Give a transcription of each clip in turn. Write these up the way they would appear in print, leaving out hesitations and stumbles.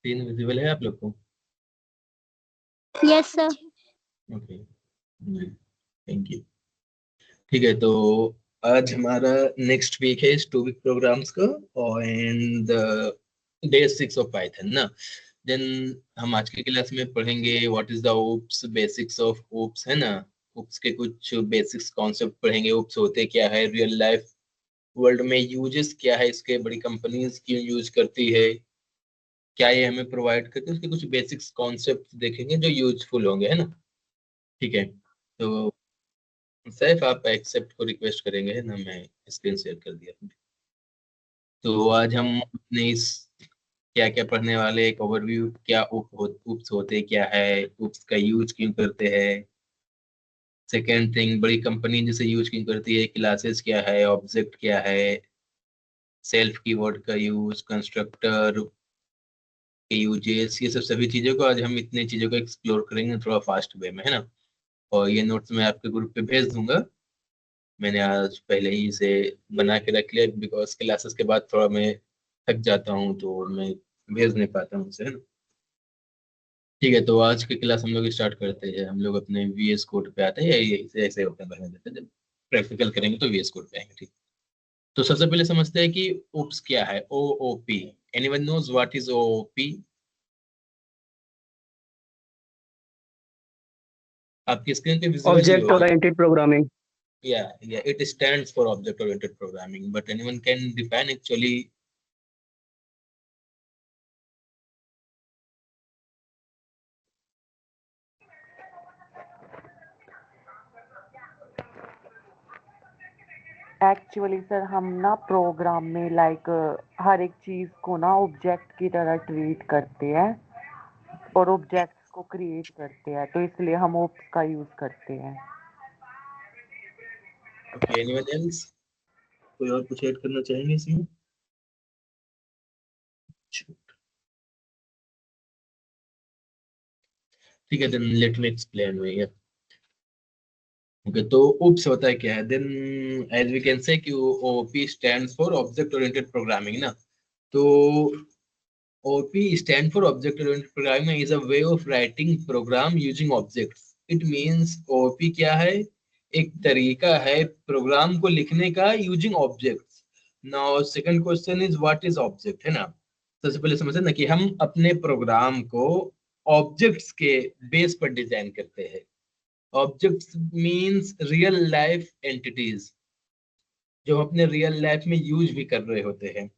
Screen visible है आप लोग को? Yes sir. Okay, thank you. ठीक है, तो आज हमारा नेक्स्ट वीक है इस 2 वीक प्रोग्राम्स का, और एंड डे 6 ऑफ पाइथन ना। देन हम आज के क्लास में पढ़ेंगे what is the OOPs, basics of OOPs है ना। ओप्स के कुछ बेसिक्स कॉन्सेप्ट पढ़ेंगे। ओप्स होते क्या है, रियल लाइफ वर्ल्ड में यूजेस क्या है इसके, बड़ी कंपनीज क्यों यूज करती है, क्या ये हमें प्रोवाइड करते हैं, उसके कुछ बेसिक्स कॉन्सेप्ट देखेंगे जो यूजफुल होंगे, है ना। ठीक है, तो सैफ आप एक्सेप्ट को रिक्वेस्ट करेंगे, है ना। मैं स्क्रीन शेयर कर दिया। तो आज हम अपने इस क्या क्या पढ़ने वाले, एक ओवरव्यू, क्या उप्स होते क्या है, उप्स का यूज क्यों करते हैं, सेकेंड थिंग बड़ी कंपनी जिसे यूज क्यों करती है, क्लासेस क्या है, ऑब्जेक्ट क्या है, सेल्फ कीवर्ड का यूज, कंस्ट्रक्टर के यूजेस, ये सब सभी चीजों को आज हम इतनी चीजों को एक्सप्लोर करेंगे थोड़ा फास्ट वे में, है ना। और ये नोट्स मैं आपके ग्रुप पे भेज दूंगा। मैंने आज पहले ही इसे बना के रख लिया, बिकॉज क्लासेस के बाद थोड़ा मैं थक जाता हूँ तो मैं भेज नहीं पाता हूँ उसे, है ना। ठीक है, तो आज की क्लास हम लोग स्टार्ट करते हैं। हम लोग अपने वीएस कोड पे आते हैं, या ये ऐसे ऐसे होते हैं, रहने देते हैं। जब प्रैक्टिकल करेंगे तो वीएस कोड पे आएंगे, ठीक। तो सबसे पहले समझते हैं कि ओप्स क्या है, OOP. Anyone knows what is OOP? आपकी स्क्रीन पे विजिबल ही ऑब्जेक्ट होगा। Oriented programming. Yeah, it stands for object oriented programming, but anyone can define actually? Actually sir हम ना प्रोग्राम में लाइक हर एक चीज़ को ना ऑब्जेक्ट की तरह ट्रीट करते हैं और ऑब्जेक्ट्स को क्रिएट करते हैं, तो इसलिए हम ओप्स का यूज़ करते हैं। Okay, anyone else? कोई और कुछ ऐड करना चाहेंगे इसमें? ठीक है, then let me explain भैया। ओके, तो ओप्स होता है क्या है, then as we can say कि OP stands for object oriented programming ना। तो OP stand for object oriented programming is a way of writing program using objects. It means OP क्या है, एक तरीका है प्रोग्राम को लिखने का using objects. Now second question is what is object, है ना। सबसे पहले समझते हैं ना कि हम अपने प्रोग्राम को ऑब्जेक्ट्स के बेस पर डिजाइन करते हैं। Objects means real life entities जो हम अपने रियल लाइफ में यूज भी कर रहे होते हैं।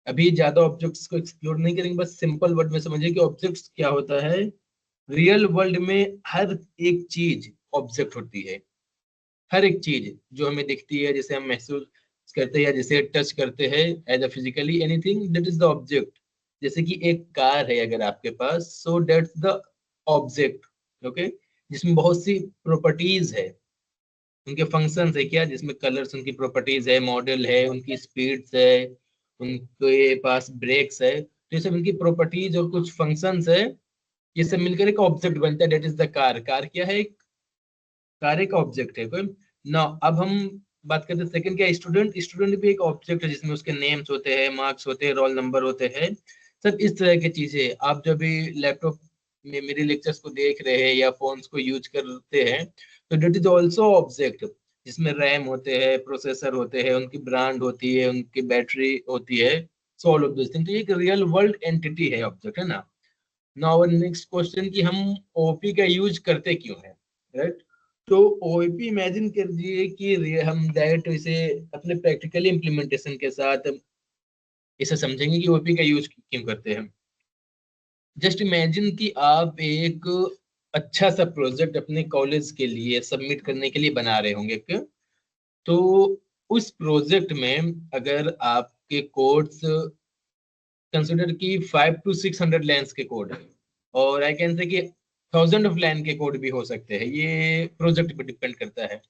अभी ज्यादा ऑब्जेक्ट्स को एक्सप्लोर नहीं करेंगे, बस सिंपल वर्ड में समझिए कि ऑब्जेक्ट्स क्या होता है। रियल वर्ल्ड में हर एक चीज ऑब्जेक्ट होती है। हर एक चीज जो हमें दिखती है, जिसे हम महसूस करते हैं या जिसे टच करते हैं as a physically, anything that is the object. जैसे कि एक कार है अगर आपके पास, so that's the object. Okay, जिसमें बहुत सी प्रॉपर्टीज है, उनके फंक्शंस है क्या, जिसमें कलर्स उनकी प्रॉपर्टीज है, मॉडल है, उनकी स्पीड्स है, उनके पास ब्रेक्स है, तो ये सब उनकी प्रॉपर्टीज और कुछ फंक्शंस है। ये सब मिलकर एक ऑब्जेक्ट बनता है, that is the car. Car क्या है, एक कार एक ऑब्जेक्ट है कोई ना। अब हम बात करते हैं सेकंड क्या, स्टूडेंट। स्टूडेंट भी एक ऑब्जेक्ट है जिसमें उसके नेम्स होते हैं, मार्क्स होते हैं, रोल नंबर होते हैं, सब इस तरह की चीजें। आप जब भी लैपटॉप में मेरे लेक्चर्स को देख रहे हैं या फोन्स को यूज करते हैं, तो डेट इज ऑल्सो ऑब्जेक्ट, जिसमें रैम होते हैं, प्रोसेसर होते हैं, उनकी ब्रांड होती है, उनकी बैटरी होती है, so all of this thing. तो ये एक रियल वर्ल्ड एंटिटी है, ऑब्जेक्ट, है ना। नाउ नेक्स्ट क्वेश्चन कि हम ओपी का यूज करते क्यों है, राइट। तो ओपी इमेजिन कीजिए कि हम डायरेक्ट इसे अपने प्रैक्टिकली इम्प्लीमेंटेशन के साथ इसे समझेंगे कि ओपी का यूज क्यों करते हैं। जस्ट इमेजिन कि आप एक अच्छा सा प्रोजेक्ट अपने कॉलेज के लिए सबमिट करने के लिए बना रहे होंगे, क्यों? तो उस प्रोजेक्ट में अगर आपके कोड्स कंसिडर की 500 to 600 लाइन्स के कोड है, और आई कैन से कि 1000 ऑफ लाइन के कोड भी हो सकते हैं, ये प्रोजेक्ट पे डिपेंड करता है।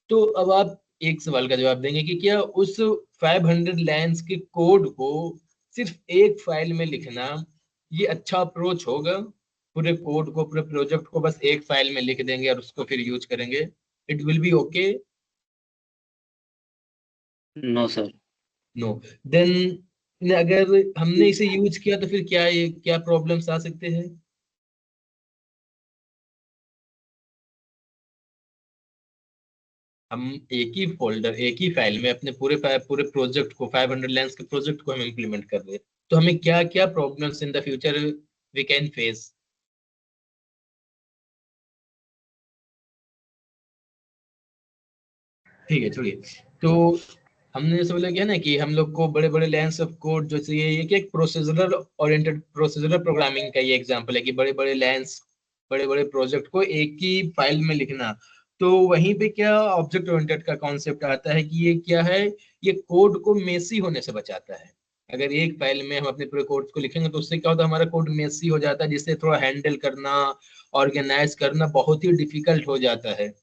तो अब आप एक सवाल का जवाब देंगे कि क्या उस 500 लाइन्स के कोड को सिर्फ एक फाइल में लिखना ये अच्छा अप्रोच होगा? पूरे कोड को, पूरे प्रोजेक्ट को बस एक फाइल में लिख देंगे और उसको फिर यूज करेंगे, it will be okay? No sir. No. Then अगर हमने इसे यूज किया तो फिर क्या प्रॉब्लम्स आ सकते हैं? हम एक ही फोल्डर, एक ही फाइल में अपने पूरे प्रोजेक्ट को, 500 लाइन्स के प्रोजेक्ट को हम इम्प्लीमेंट कर रहे हैं, तो हमें क्या क्या problems in the future we can face? ठीक है, छोड़िए। तो हमने जैसे बोला क्या ना कि हम लोग को बड़े बड़े लाइन्स ऑफ कोड जो चाहिए, ये कि एक प्रोसीजरल ओरिएंटेड, प्रोसीजरल प्रोग्रामिंग का ये एग्जांपल है कि बड़े बड़े लाइन्स, बड़े बड़े प्रोजेक्ट को एक ही फाइल में लिखना। तो वहीं पे क्या ऑब्जेक्ट ओरिएंटेड का कॉन्सेप्ट आता है कि ये क्या है, ये कोड को मेसी होने से बचाता है। अगर एक फाइल में हम अपने पूरे कोड को लिखेंगे तो उससे क्या होता है, हमारा कोड मेसी हो जाता है, जिससे थोड़ा हैंडल करना, ऑर्गेनाइज करना बहुत ही डिफिकल्ट हो जाता है,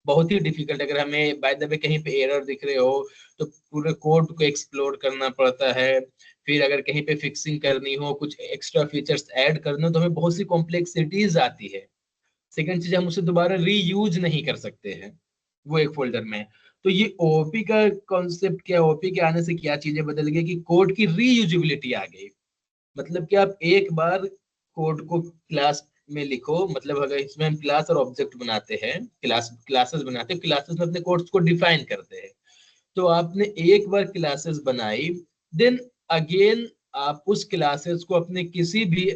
बहुत ही डिफिकल्ट। अगर हमें बाय द वे कहीं पे एरर दिख रहे हो तो पूरे कोड को एक्सप्लोर करना पड़ता है। फिर अगर कहीं पे फिक्सिंग करनी हो, कुछ एक्स्ट्रा फीचर्स ऐड करना हो, तो हमें बहुत सी कॉम्प्लेक्सिटीज आती है। सेकंड चीज, हम उसे दोबारा रीयूज नहीं कर सकते हैं वो एक फोल्डर में। तो ये ओओपी का कॉन्सेप्ट क्या, ओओपी के आने से क्या चीजें बदल गई कि कोड की रीयूजेबिलिटी आ गई। मतलब कि आप एक बार कोड को क्लास में लिखो, मतलब अगर इसमें हम क्लास और ऑब्जेक्ट बनाते हैं, क्लासेस बनाते हैं, क्लासेस में अपने कोड्स को डिफाइन करते हैं। तो आपने एक बार क्लासेस बनाई, देन अगेन आप उस क्लासेस को अपने किसी भी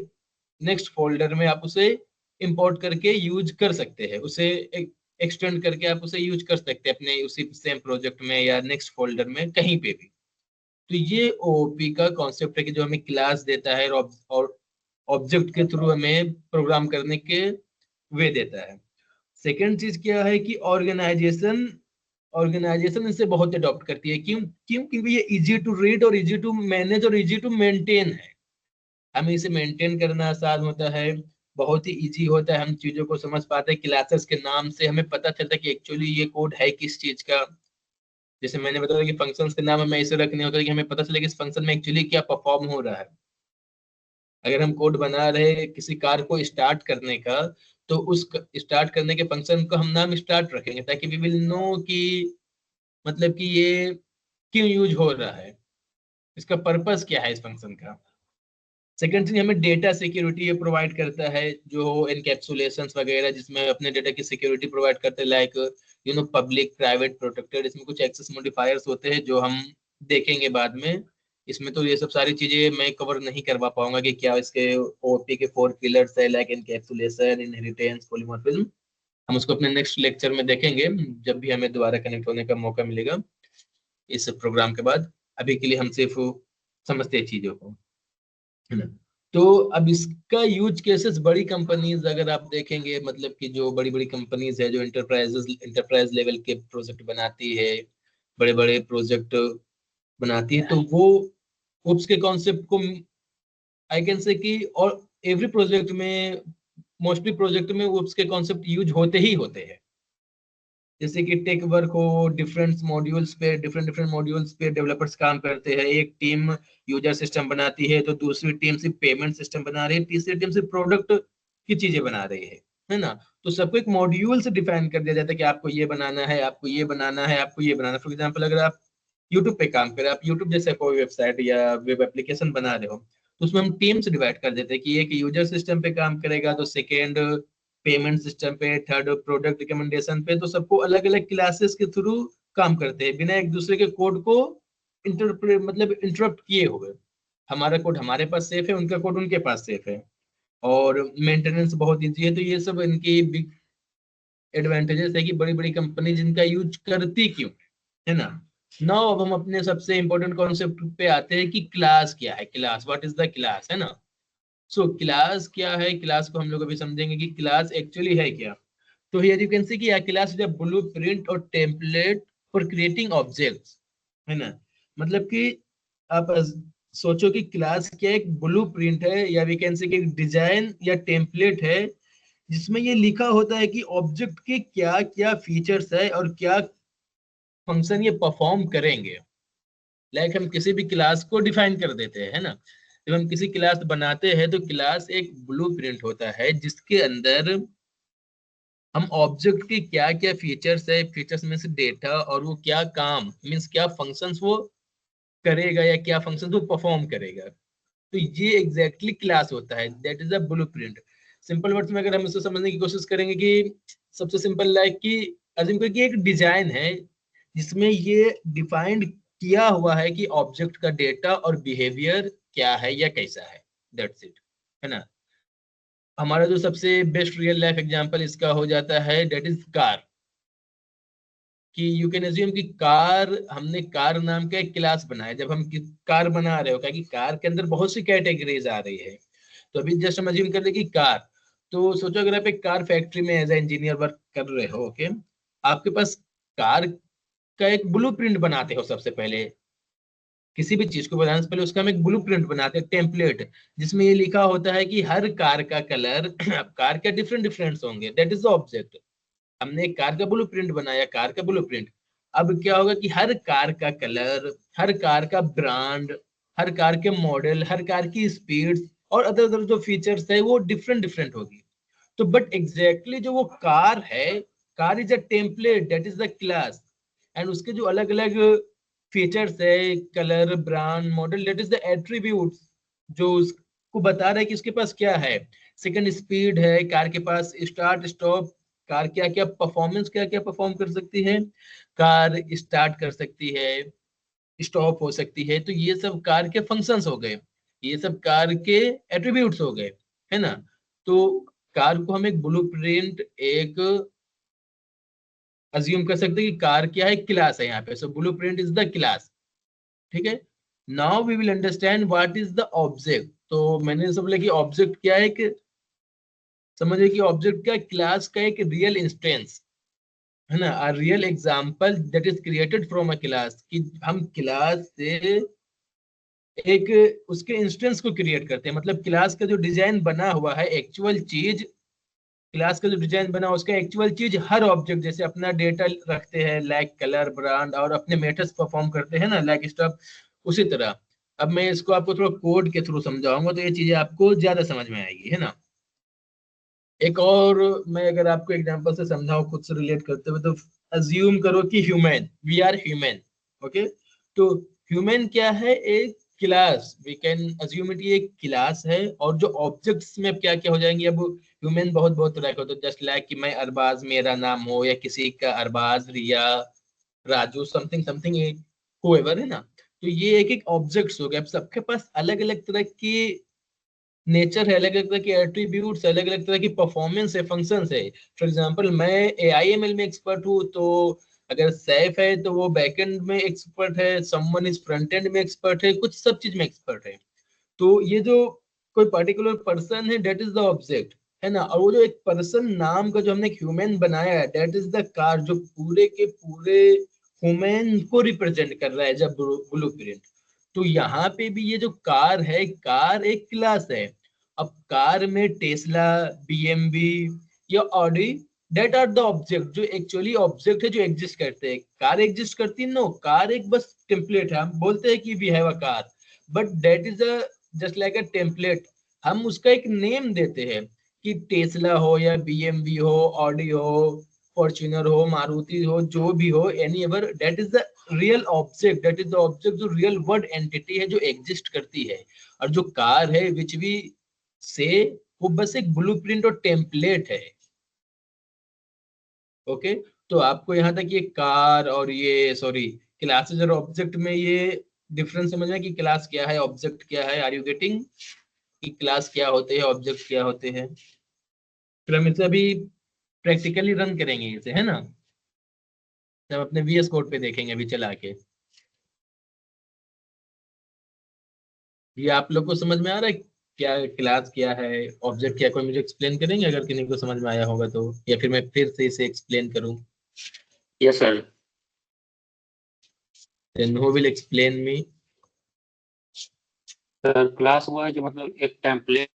नेक्स्ट फोल्डर में आप उसे इंपोर्ट करके यूज कर सकते हैं, उसे एक्सटेंड करके आप उसे यूज कर सकते हैं अपने उसी सेम प्रोजेक्ट में या नेक्स्ट फोल्डर में, कहीं पे भी। तो ये ओओपी का कॉन्सेप्ट है कि जो हमें क्लास देता है और ऑब्जेक्ट के थ्रू हमें प्रोग्राम करने के वे देता है। सेकेंड चीज क्या है कि ऑर्गेनाइजेशन, ऑर्गेनाइजेशन इसे बहुत अडॉप्ट करती है। क्यों? क्यों? क्योंकि ये इजी टू रीड और इजी टू मैनेज और इजी टू मेंटेन है। हमें इसे मेंटेन करना आसान होता है, बहुत ही इजी होता है, हम चीजों को समझ पाते हैं। क्लासेस के नाम से हमें पता चलता है कि एक्चुअली ये कोड है किस चीज का। जैसे मैंने बताया कि फंक्शंस के नाम हमें ऐसे रखने होते हैं कि हमें पता चले कि इस फंक्शन में एक्चुअली क्या परफॉर्म हो रहा है। अगर हम कोड बना रहे हैं किसी कार को स्टार्ट करने का, तो उस स्टार्ट करने के फंक्शन को हम नाम स्टार्ट रखेंगे, ताकि वी विल नो कि मतलब कि ये क्यों यूज हो रहा है, इसका पर्पस क्या है इस फंक्शन का। सेकेंड थिंग, हमें डेटा सिक्योरिटी ये प्रोवाइड करता है, जो एनकैप्सुलेशन वगैरह, जिसमें अपने डेटा की सिक्योरिटी प्रोवाइड करते हैं, लाइक पब्लिक प्राइवेट प्रोटेक्टेड। इसमें कुछ एक्सेस मॉडिफायर्स होते हैं जो हम देखेंगे बाद में। इसमें तो ये सब सारी चीजें मैं कवर नहीं करवा पाऊंगा कि क्या इसके ओपी के 4 पिलर्स है, लाइक एनकैप्सुलेशन, इनहेरिटेंस, पॉलीमॉर्फिज्म। हम उसको अपने नेक्स्ट लेक्चर में देखेंगे, जब भी हमें दोबारा कनेक्ट होने का मौका मिलेगा इस प्रोग्राम के बाद। अभी के लिए हम सिर्फ समझते हैं चीजों को, है ना। तो अब इसका यूज केसेस बड़ी कंपनीज अगर आप देखेंगे, मतलब कि जो बड़ी बड़ी कंपनीज है जो इंटरप्राइज लेवल के प्रोजेक्ट बनाती है, बड़े बड़े प्रोजेक्ट बनाती है, तो वो उप्स के कॉन्सेप्ट को आई कैन से कि, और एवरी प्रोजेक्ट में, मोस्टली प्रोजेक्ट में उप्स के कॉन्सेप्ट यूज होते ही होते हैं। जैसे कि टेक वर्क हो, डिफरेंट डिफरेंट मॉड्यूल्स पे डेवलपर्स काम करते हैं। एक टीम यूजर सिस्टम बनाती है, तो दूसरी टीम सिर्फ पेमेंट सिस्टम बना रही है, तीसरी टीम सिर्फ प्रोडक्ट की चीजें बना रही है ना। तो सबको एक मॉड्यूल से डिफाइन कर दिया जाता है कि आपको ये बनाना है, आपको ये बनाना है, आपको ये बनाना है। फॉर एग्जाम्पल, अगर आप यूट्यूब पे काम करें, आप यूट्यूब जैसे कोई वेबसाइट या वेब एप्लीकेशन बना रहे हो, तो उसमें हम टीम से डिवाइड कर देते हैं कि एक यूजर सिस्टम पे काम करेगा, तो सेकेंड पेमेंट सिस्टम पे, थर्ड प्रोडक्ट रिकमेंडेशन पे। तो सबको अलग अलग क्लासेस के थ्रू काम करते हैं, बिना एक दूसरे के कोड को इंटरप्ट किए हुए। हमारा कोड हमारे पास सेफ है, उनका कोड उनके पास सेफ है, और मेंटेनेंस बहुत ईजी है। तो ये सब इनकी बिग एडवांटेजेस है कि बड़ी बड़ी कंपनी जिनका यूज करती क्यों, है ना। नाउ अब हम अपने सबसे इंपॉर्टेंट कॉन्सेप्ट पे आते हैं कि क्लास क्या है, class, what is the class, है ना। सो क्लास क्या है, क्लास को हम लोग अभी समझेंगे कि क्लास एक्चुअली है क्या। तो हियर यू कैन सी कि क्लास इज अ ब्लूप्रिंट और टेम्पलेट फॉर क्रिएटिंग ऑब्जेक्ट्स, है ना। मतलब कि आप सोचो कि क्लास क्या एक ब्लूप्रिंट है, या वी कैन से कि एक डिजाइन या टेम्पलेट है, जिसमें ये लिखा होता है कि ऑब्जेक्ट के क्या क्या फीचर्स है और क्या फंक्शन ये परफॉर्म करेंगे। लाइक हम किसी भी क्लास को डिफाइन कर देते हैं, है ना। जब हम किसी क्लास बनाते हैं तो क्लास एक ब्लूप्रिंट होता है, जिसके अंदर हम ऑब्जेक्ट के क्या क्या फीचर्स है, फीचर्स में से डेटा, और वो क्या काम मीन्स क्या फंक्शंस वो करेगा या क्या फंक्शन वो परफॉर्म करेगा। तो ये एग्जैक्टली क्लास होता है, that is a blueprint. Simple words में अगर हम इसको समझने की कोशिश करेंगे कि सबसे सिंपल लाइक कि अज्यूम करिए कि एक डिजाइन है जिसमें ये डिफाइंड किया हुआ है कि ऑब्जेक्ट का डेटा और बिहेवियर क्या है या कैसा है, दैट्स इट, है ना। हमारा जो सबसे बेस्ट रियल लाइफ एग्जांपल इसका हो जाता है दैट इज कार, कि यू कैन एज्यूम कि कार, हमने कार नाम का एक क्लास बनाया जब हम कार बना रहे हो, क्या कि कार के अंदर बहुत सी कैटेगरीज आ रही है। तो अभी जस्ट हम अज्यूम कर ले कि कार, तो सोचो अगर आप एक कार फैक्ट्री में एज ए इंजीनियर वर्क कर रहे हो, ओके, आपके पास कार का एक ब्लूप्रिंट बनाते हो। सबसे पहले किसी भी चीज को बनाने से पहले उसका हम एक ब्लूप्रिंट बनाते हैं, टेम्पलेट, जिसमें ये लिखा होता है कि हर कार का कलर कार के डिफरेंट डिफरेंट होंगे, दैट इज द ऑब्जेक्ट। हमने एक कार का ब्लूप्रिंट बनाया, कार का ब्लूप्रिंट। अब क्या होगा कि हर कार का कलर, हर कार का ब्रांड, हर कार के मॉडल, हर कार की स्पीड और अदर अदर जो फीचर्स है वो डिफरेंट डिफरेंट होगी। तो बट एग्जैक्टली जो वो कार है, car is a template, that is the class, and उसके जो अलग अलग फीचर्स है, colour, brand, model, that is the attributes, जो उसको बता रहा है कि उसके पास क्या है। सेकंड, स्पीड है, कार के पास स्टार्ट स्टॉप, कार क्या क्या परफॉर्मेंस, क्या क्या परफॉर्म कर सकती है, कार स्टार्ट कर सकती है, स्टॉप हो सकती है। तो ये सब कार के फंक्शंस हो गए, ये सब कार के एट्रीब्यूट्स हो गए, है ना। तो कार को हम एक ब्लूप्रिंट, एक अज्यूम कर सकते हैं कि कार क्या है, क्लास है यहाँ पे, so blueprint is the class, ठीक है। Now we will understand what is the object. तो मैंने सब बोला कि ऑब्जेक्ट क्या है, कि समझिए कि ऑब्जेक्ट क्या, क्लास का एक रियल इंस्टेंस, है ना, a real example that is created from a class, कि हम क्लास से एक उसके इंस्टेंस को क्रिएट करते हैं। मतलब क्लास का जो डिजाइन बना हुआ है, एक्चुअल चीज, क्लास का जो डिजाइन बना उसका एक्चुअल चीज हर ऑब्जेक्ट, जैसे अपना डेटा रखते हैं लाइक कलर, ब्रांड और अपने मेथड्स परफॉर्म करते हैं ना, लाइक स्टफ, उसी तरह। अब मैं इसको आपको थोड़ा कोड के थ्रू समझाऊंगा तो ये चीजें आपको ज्यादा समझ में आएगी, है ना। एक और मैं अगर आपको एग्जांपल से समझाऊं खुद से रिलेट करते हुए, तो अज्यूम करो कि human, we are human, okay. तो ह्यूमन क्या है, एक class, we can assume it, ये एक क्लास है। और जो ऑब्जेक्ट्स में अब क्या क्या हो जाएंगे, अब ह्यूमन बहुत बहुत तरह का होता है, जस्ट लाइक कि मैं अरबाज मेरा नाम हो, या किसी का अरबाज, रिया, राजू, समथिंग समथिंग, हुएवर, है ना। तो ये एक एक ऑब्जेक्ट्स हो गए। अब सबके पास अलग अलग तरह की नेचर है, अलग अलग तरह की एट्रीब्यूट्स, अलग अलग तरह की परफॉर्मेंस है, फंक्शंस है। फॉर एग्जांपल मैं एआईएमएल में एक्सपर्ट हूँ, तो अगर सैफ है तो वो बैकएंड में एक्सपर्ट है, समवन इज फ्रंट एंड में एक्सपर्ट है, कुछ सब चीज में एक्सपर्ट है। तो ये जो कोई पर्टिकुलर पर्सन है, दैट इज द ऑब्जेक्ट, है ना। और वो जो एक पर्सन नाम का जो हमने ह्यूमन बनाया है, दैट इज द कार, जो पूरे के पूरे ह्यूमन को रिप्रेजेंट कर रहा है जब ब्लूप्रिंट। तो यहाँ पे भी ये जो कार है, कार एक क्लास है। अब कार में टेस्ला, बीएमवी या Audi, that are the object, जो एक्चुअली ऑब्जेक्ट है, जो एग्जिस्ट करते हैं। कार एग्जिस्ट करती है, नो, कार एक बस टेम्पलेट है। हम बोलते हैं कि we have a car, but that is a just like a template. हम उसका एक नेम देते हैं, कि टेस्ला हो या बीएमवी हो, ऑडी हो, फॉर्च्यूनर हो, मारुति हो, जो भी हो, any ever, that is the real object, that is the object, जो रियल वर्ड एंटिटी है, जो एग्जिस्ट करती है। और जो कार है विच वी से, वो बस एक ब्लूप्रिंट और टेम्पलेट है, ओके। तो आपको यहाँ तक ये कार और ये सॉरी क्लासेस और ऑब्जेक्ट में ये डिफरेंस समझ में कि क्लास क्या है, ऑब्जेक्ट क्या है, आर यू गेटिंग, कि क्लास क्या होते हैं, ऑब्जेक्ट क्या होते हैं। फिर हम इसे अभी प्रैक्टिकली रन करेंगे इसे, है ना, जब अपने वीएस कोड पे देखेंगे अभी चला के। ये आप लोग को समझ में आ रहा है क्या, क्लास क्या है, ऑब्जेक्ट क्या, कोई मुझे एक्सप्लेन करेंगे अगर किसी को समझ में आया होगा तो, या फिर मैं फिर से इसे एक्सप्लेन करूं। Yes sir. Then who will explain me. Sir class हुआ है जो मतलब एक टेम्पलेट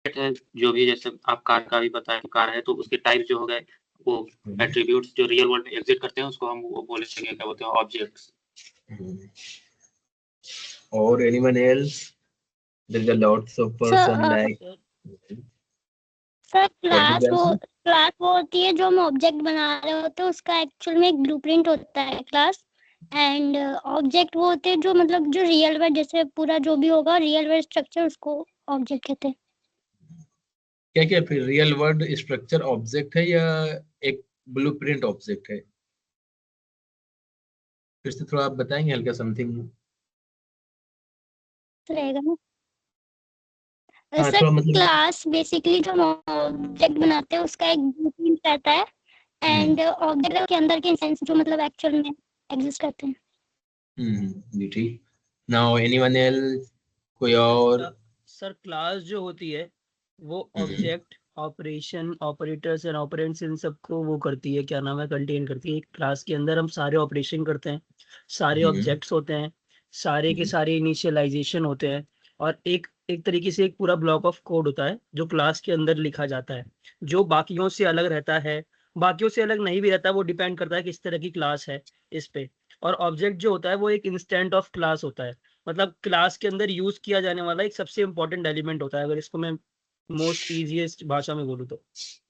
है, जो भी जैसे आप कार का भी बताया, कार है तो उसके टाइप जो हो गए वो एट्रीब्यूट्स जो रियल वर्ल्ड में एग्जिस्ट करते हैं उसको हम वो बोलेंगे क्या बोलते हैं, ऑब्जेक्ट्स। और anyone else, there is a lots of person like. Sir what did you answer? Class वो होती है जो हम ऑब्जेक्ट बना रहे होते हैं, उसका एक्चुअल में एक ब्लूप्रिंट होता है क्लास, एंड ऑब्जेक्ट वो होते हैं जो मतलब जो रियल वर्ड जैसे पूरा जो भी होगा रियल वर्ड स्ट्रक्चर उसको ऑब्जेक्ट कहते हैं। क्या क्या फिर रियल वर्ल्ड स्ट्रक्चर ऑब्जेक्ट है या एक ब्लूप्रिंट ऑब्जेक्ट है? फिर से थोड़ा आप बताएंगे हल्का समथिंग। रहेगा ना हाँ सर। थोड़ा मतलब। क्लास बेसिकली जो ऑब्जेक्ट बनाते हैं उसका एक ब्लूप्रिंट रहता है एंड ऑब्जेक्ट के अंदर के इंस्टेंस जो मतलब एक्चुअल में एग्जिस्ट करते हैं। जी ठीक। Now anyone else? कोई और? सर क्लास जो होती है वो hmm, object operation operators and operands इन सबको वो करती है, क्या नाम है, कंटेन करती है। क्लास के अंदर हम सारे ऑपरेशन करते हैं, सारे हम्म, ऑब्जेक्ट्स होते हैं, सारे के हम्म, सारे इनिशियलाइजेशन होते हैं, और एक एक तरीके से एक पूरा ब्लॉक ऑफ कोड होता है जो क्लास के अंदर लिखा जाता है, जो बाकियों से अलग रहता है, बाकियों से अलग नहीं भी रहता, वो डिपेंड करता है किस तरह की क्लास है इस पे। और ऑब्जेक्ट जो होता है वो एक इंस्टेंट ऑफ क्लास होता है, मतलब क्लास के अंदर यूज किया जाने वाला एक सबसे इंपॉर्टेंट एलिमेंट होता है, अगर इसको मैं मोस्ट इजीएस्ट भाषा में बोलूँ तो।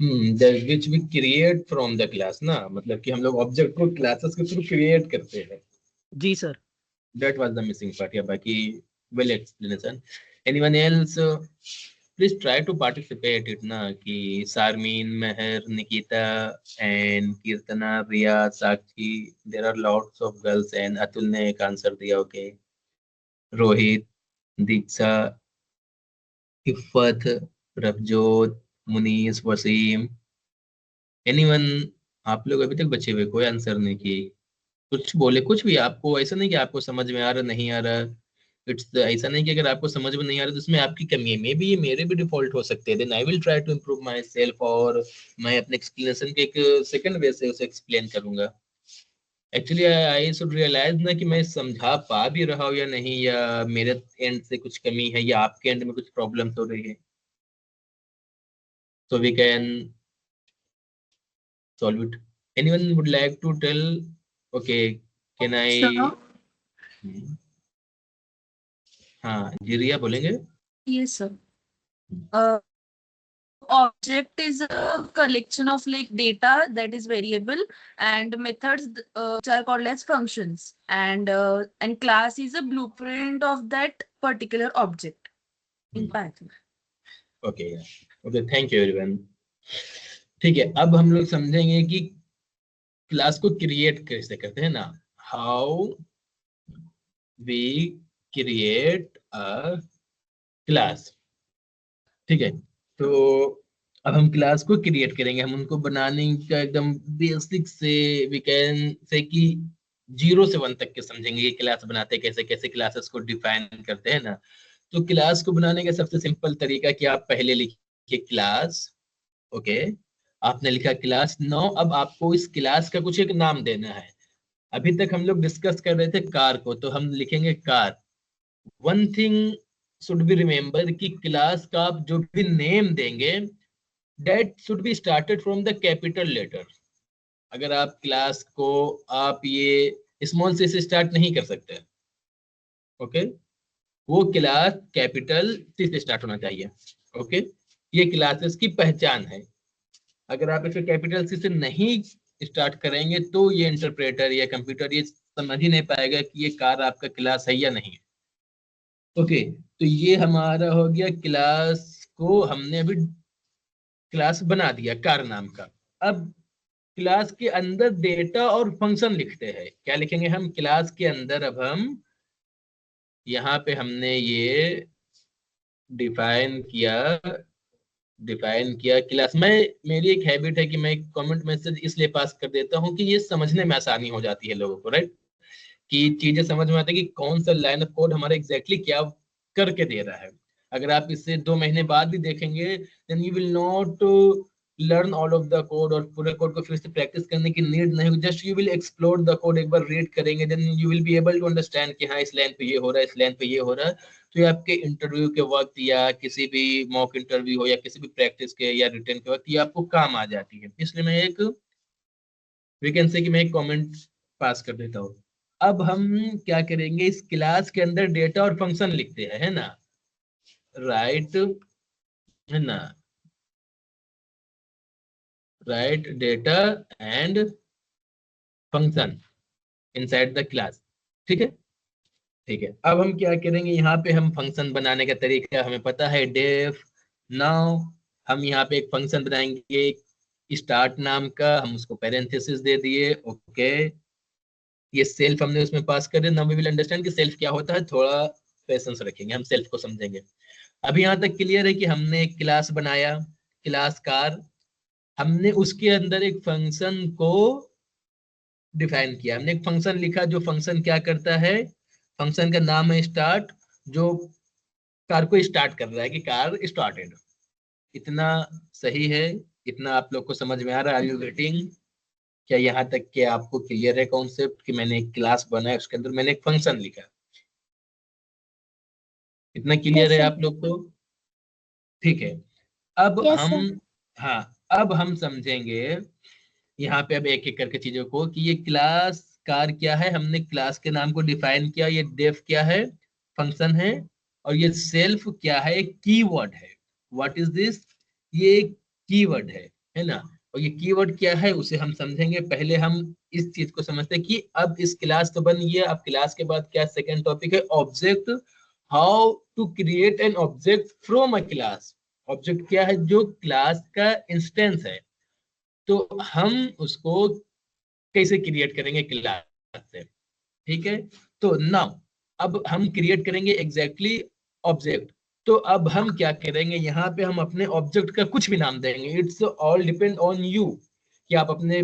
Which we create from the class ना, मतलब कि हम लोग ऑब्जेक्ट को क्लासेस के थ्रू क्रिएट करते हैं। जी sir. That was the missing part, या बाकी well explanation. Anyone else? Please try to participate it ना, कि Sharmeen, Mehar, Nikita and Keertana, Riya, Sakshi, there are lots of girls and Atul ने एक आंसर दिया। Okay, Rohit, Diksha, Iffat, Prabhjot, Munees, Waseem, anyone? आप लोग अभी तक बचे हुए कोई आंसर नहीं किए। कुछ बोले, कुछ भी। आपको ऐसा नहीं कि आपको समझ में आ रहा नहीं आ रहा। इट्स ऐसा नहीं कि अगर आपको समझ में नहीं आ रहा तो उसमें आपकी कमी है। मे बी ये मेरे भी डिफॉल्ट हो सकते हैं। Then I will try to improve myself, और मैं अपने एक्सप्लेनेशन के एक सेकंड वे से उसे एक्सप्लेन करूंगा। एक्चुअली आई शुड रियलाइज ना कि मैं समझा पा भी रहा हूँ या नहीं, या मेरे एंड से कुछ कमी है, या आपके एंड में कुछ प्रॉब्लम हो रही है। So we can solve it. Anyone would like to tell? Okay, can I? Sure. Hmm. हाँ जी, रिया बोलेंगे। Yes, sir. Uh, Object is a collection of like data that is variable, and methods which are called as functions, and class is a blueprint of that particular object in Python. Okay okay, thank you everyone. ठीक है, अब हम लोग समझेंगे कि class को create कैसे करते हैं ना। How we create a class. ठीक है, तो अब हम क्लास को क्रिएट करेंगे। हम उनको बनाने का एकदम बेसिक से, वी कैन से कि 0 से 1 तक के समझेंगे कि क्लास बनाते कैसे, कैसे क्लासेस को डिफाइन करते हैं ना। तो क्लास को बनाने का सबसे सिंपल तरीका कि आप पहले लिखिए क्लास। ओके, आपने लिखा क्लास। नाउ अब आपको इस क्लास का कुछ एक नाम देना है। अभी तक हम लोग डिस्कस कर रहे थे कार को, तो हम लिखेंगे car. One thing should be remember कि क्लास का आप जो भी नेम देंगे, that should be started from the capital letter. अगर आप क्लास को आप ये स्मॉल से स्टार्ट नहीं कर सकते। ओके, वो क्लास कैपिटल सी से स्टार्ट होना चाहिए। ओके, ये क्लासेस की पहचान है। अगर आप इसे कैपिटल सी से नहीं स्टार्ट करेंगे तो ये इंटरप्रेटर या कंप्यूटर ये समझ ही नहीं पाएगा कि ये कार आपका क्लास है या नहीं है। ओके, तो ये हमारा हो गया क्लास को हमने अभी क्लास बना दिया कार नाम का। अब क्लास के अंदर डेटा और फंक्शन लिखते हैं। क्या लिखेंगे हम क्लास के अंदर? अब हम यहाँ पे हमने ये डिफाइन किया, क्लास में। मेरी एक हैबिट है कि मैं कमेंट मैसेज इसलिए पास कर देता हूँ कि ये समझने में आसानी हो जाती है लोगों को, राइट? कि चीजें समझ में आती है कि कौन सा लाइन ऑफ कोड हमारा एग्जैक्टली क्या करके दे रहा है। अगर आप इससे 2 महीने बाद भी देखेंगे, then you will not learn all of the code, और पूरे कोड को फिर से प्रैक्टिस करने की नीड नहीं। Just you will explore the code, एक बार रीड करेंगे, then you will be able to understand कि हाँ इस लाइन पे ये हो रहा है, इस लाइन पे ये हो रहा है। तो ये आपके इंटरव्यू के वक्त या किसी भी मॉक इंटरव्यू हो या किसी भी प्रैक्टिस के या रिटर्न के वक्त ये आपको काम आ जाती है। इसलिए मैं एक वैकेंसी की मैं एक कमेंट पास कर देता हूँ। अब हम क्या करेंगे, इस क्लास के अंदर डेटा और फंक्शन लिखते हैं, है ना? राइट, है ना? Right data and function. Inside the class. ठीक है, ठीक है। अब हम क्या करेंगे, यहाँ पे हम फंक्शन बनाने का तरीका हमें पता है, डेफ। नाउ हम यहाँ पे एक फंक्शन बनाएंगे स्टार्ट नाम का, हम उसको पैरेंथेसिस दे दिए। ओके, ये सेल्फ हमने उसमें पास कर दिया। नाउ वी विल अंडरस्टैंड कि सेल्फ क्या होता है, थोड़ा पेशेंस रखेंगे, हम सेल्फ को समझेंगे। अभी यहाँ तक क्लियर है कि हमने एक क्लास बनाया, क्लास कार, हमने उसके अंदर एक फंक्शन को डिफाइन किया, हमने एक फंक्शन लिखा जो फंक्शन क्या करता है, फंक्शन का नाम है स्टार्ट, जो कार को स्टार्ट कर रहा है कि कार स्टार्टेड। इतना सही है, इतना आप लोग को समझ में आ रहा है? Are you getting? क्या यहाँ तक के आपको क्लियर है कॉन्सेप्ट कि मैंने एक क्लास बनाया, उसके अंदर मैंने एक फंक्शन लिखा? इतना क्लियर है Yes, sir. आप लोग को? ठीक है। अब Yes, हम, sir. हाँ, अब हम समझेंगे यहाँ पे अब एक एक करके चीजों को कि ये क्लास कार क्या है, हमने क्लास के नाम को डिफाइन किया, ये डेफ क्या है, फंक्शन है, और ये सेल्फ क्या है, एक कीवर्ड है। What is this? ये एक कीवर्ड है ना? और ये कीवर्ड क्या है उसे हम समझेंगे। पहले हम इस चीज को समझते हैं कि अब इस क्लास तो बन गया, अब क्लास के बाद क्या सेकंड टॉपिक है, object. How to create an object from a class. Object क्या है, जो क्लास का इंस्टेंस है, तो हम उसको कैसे क्रिएट करेंगे क्लास से। ठीक है, तो नाउ अब हम क्रिएट करेंगे एग्जैक्टली ऑब्जेक्ट। तो अब हम क्या करेंगे, यहाँ पे हम अपने ऑब्जेक्ट का कुछ भी नाम देंगे, it's all depend on you कि आप अपने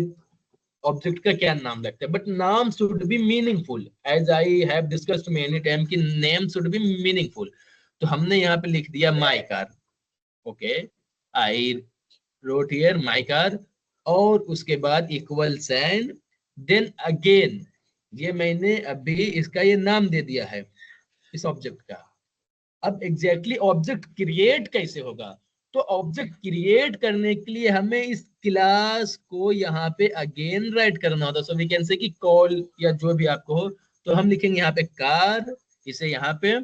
ऑब्जेक्ट का क्या नाम रखते हैं, बट नाम should be meaningful, as I have discussed many time कि नेम शुड बी मीनिंगफुल। तो हमने यहाँ पे लिख दिया my car. Okay, I wrote here my car, और उसके बाद इक्वल साइन, देन अगेन, ये मैंने अभी इसका ये नाम दे दिया है इस ऑब्जेक्ट का। अब एग्जैक्टली ऑब्जेक्ट क्रिएट कैसे होगा, तो ऑब्जेक्ट क्रिएट करने के लिए हमें इस क्लास को यहाँ पे अगेन राइट करना होता है। सो वी कैन से कि कॉल या जो भी आपको हो, तो हम लिखेंगे यहाँ पे कार, इसे यहाँ पे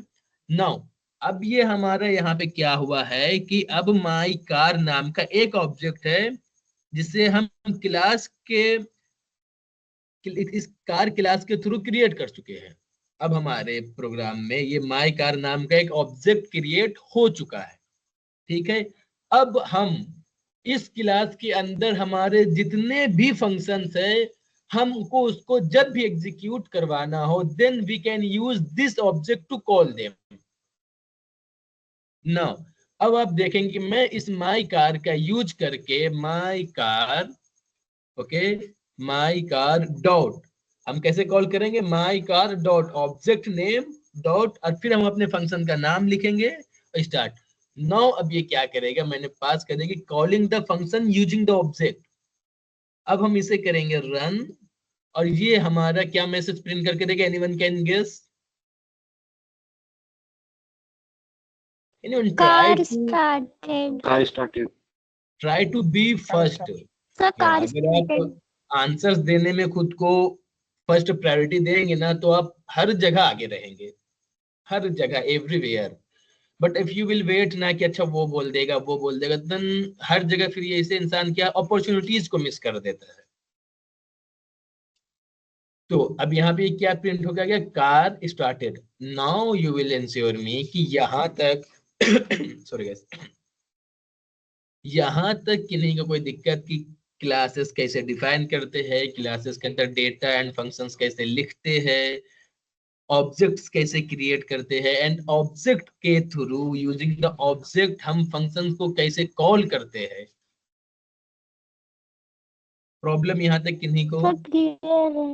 नाउ। अब ये हमारा यहाँ पे क्या हुआ है कि अब माई कार नाम का एक ऑब्जेक्ट है जिसे हम क्लास के, इस कार क्लास के थ्रू क्रिएट कर चुके हैं। अब हमारे प्रोग्राम में ये माई कार नाम का एक ऑब्जेक्ट क्रिएट हो चुका है। ठीक है, अब हम इस क्लास के अंदर हमारे जितने भी फंक्शंस है, हमको उसको जब भी एग्जीक्यूट करवाना हो, then we can use this object to call them. Now अब आप देखेंगे कि मैं इस माई कार का यूज करके माई car, okay, my car dot, हम कैसे कॉल करेंगे, my car dot object name dot, और फिर हम अपने फंक्शन का नाम लिखेंगे स्टार्ट। नाउ अब ये क्या करेगा, मैंने पास कर देगी calling the function using the object. अब हम इसे करेंगे रन, और ये हमारा क्या मैसेज प्रिंट करके देगा, anyone can guess? Anyone Car started. Car started. Try to be first. Sir, या car अगर आप started. आंसर्स देने में खुद को फर्स्ट प्रायोरिटी देंगे ना, तो आप हर जगह आगे रहेंगे, हर जगह, everywhere. But if you will wait ना कि अच्छा वो बोल देगा वो बोल देगा, देन हर जगह फिर ये ऐसे इंसान क्या अपॉर्चुनिटीज को मिस कर देता है। तो अब यहाँ पे क्या प्रिंट हो गया, car started. Now you will ensure me कि यहाँ तक सॉरी गाइस, यहाँ तक किन्हीं को कोई दिक्कत की क्लासेस कैसे डिफाइन करते हैं, क्लासेस के अंदर डेटा एंड फंक्शंस कैसे लिखते हैं, ऑब्जेक्ट्स कैसे क्रिएट करते हैं, एंड ऑब्जेक्ट के थ्रू यूजिंग द ऑब्जेक्ट हम फंक्शंस को कैसे कॉल करते हैं। प्रॉब्लम यहाँ तक किन्हीं को Sir, clear है.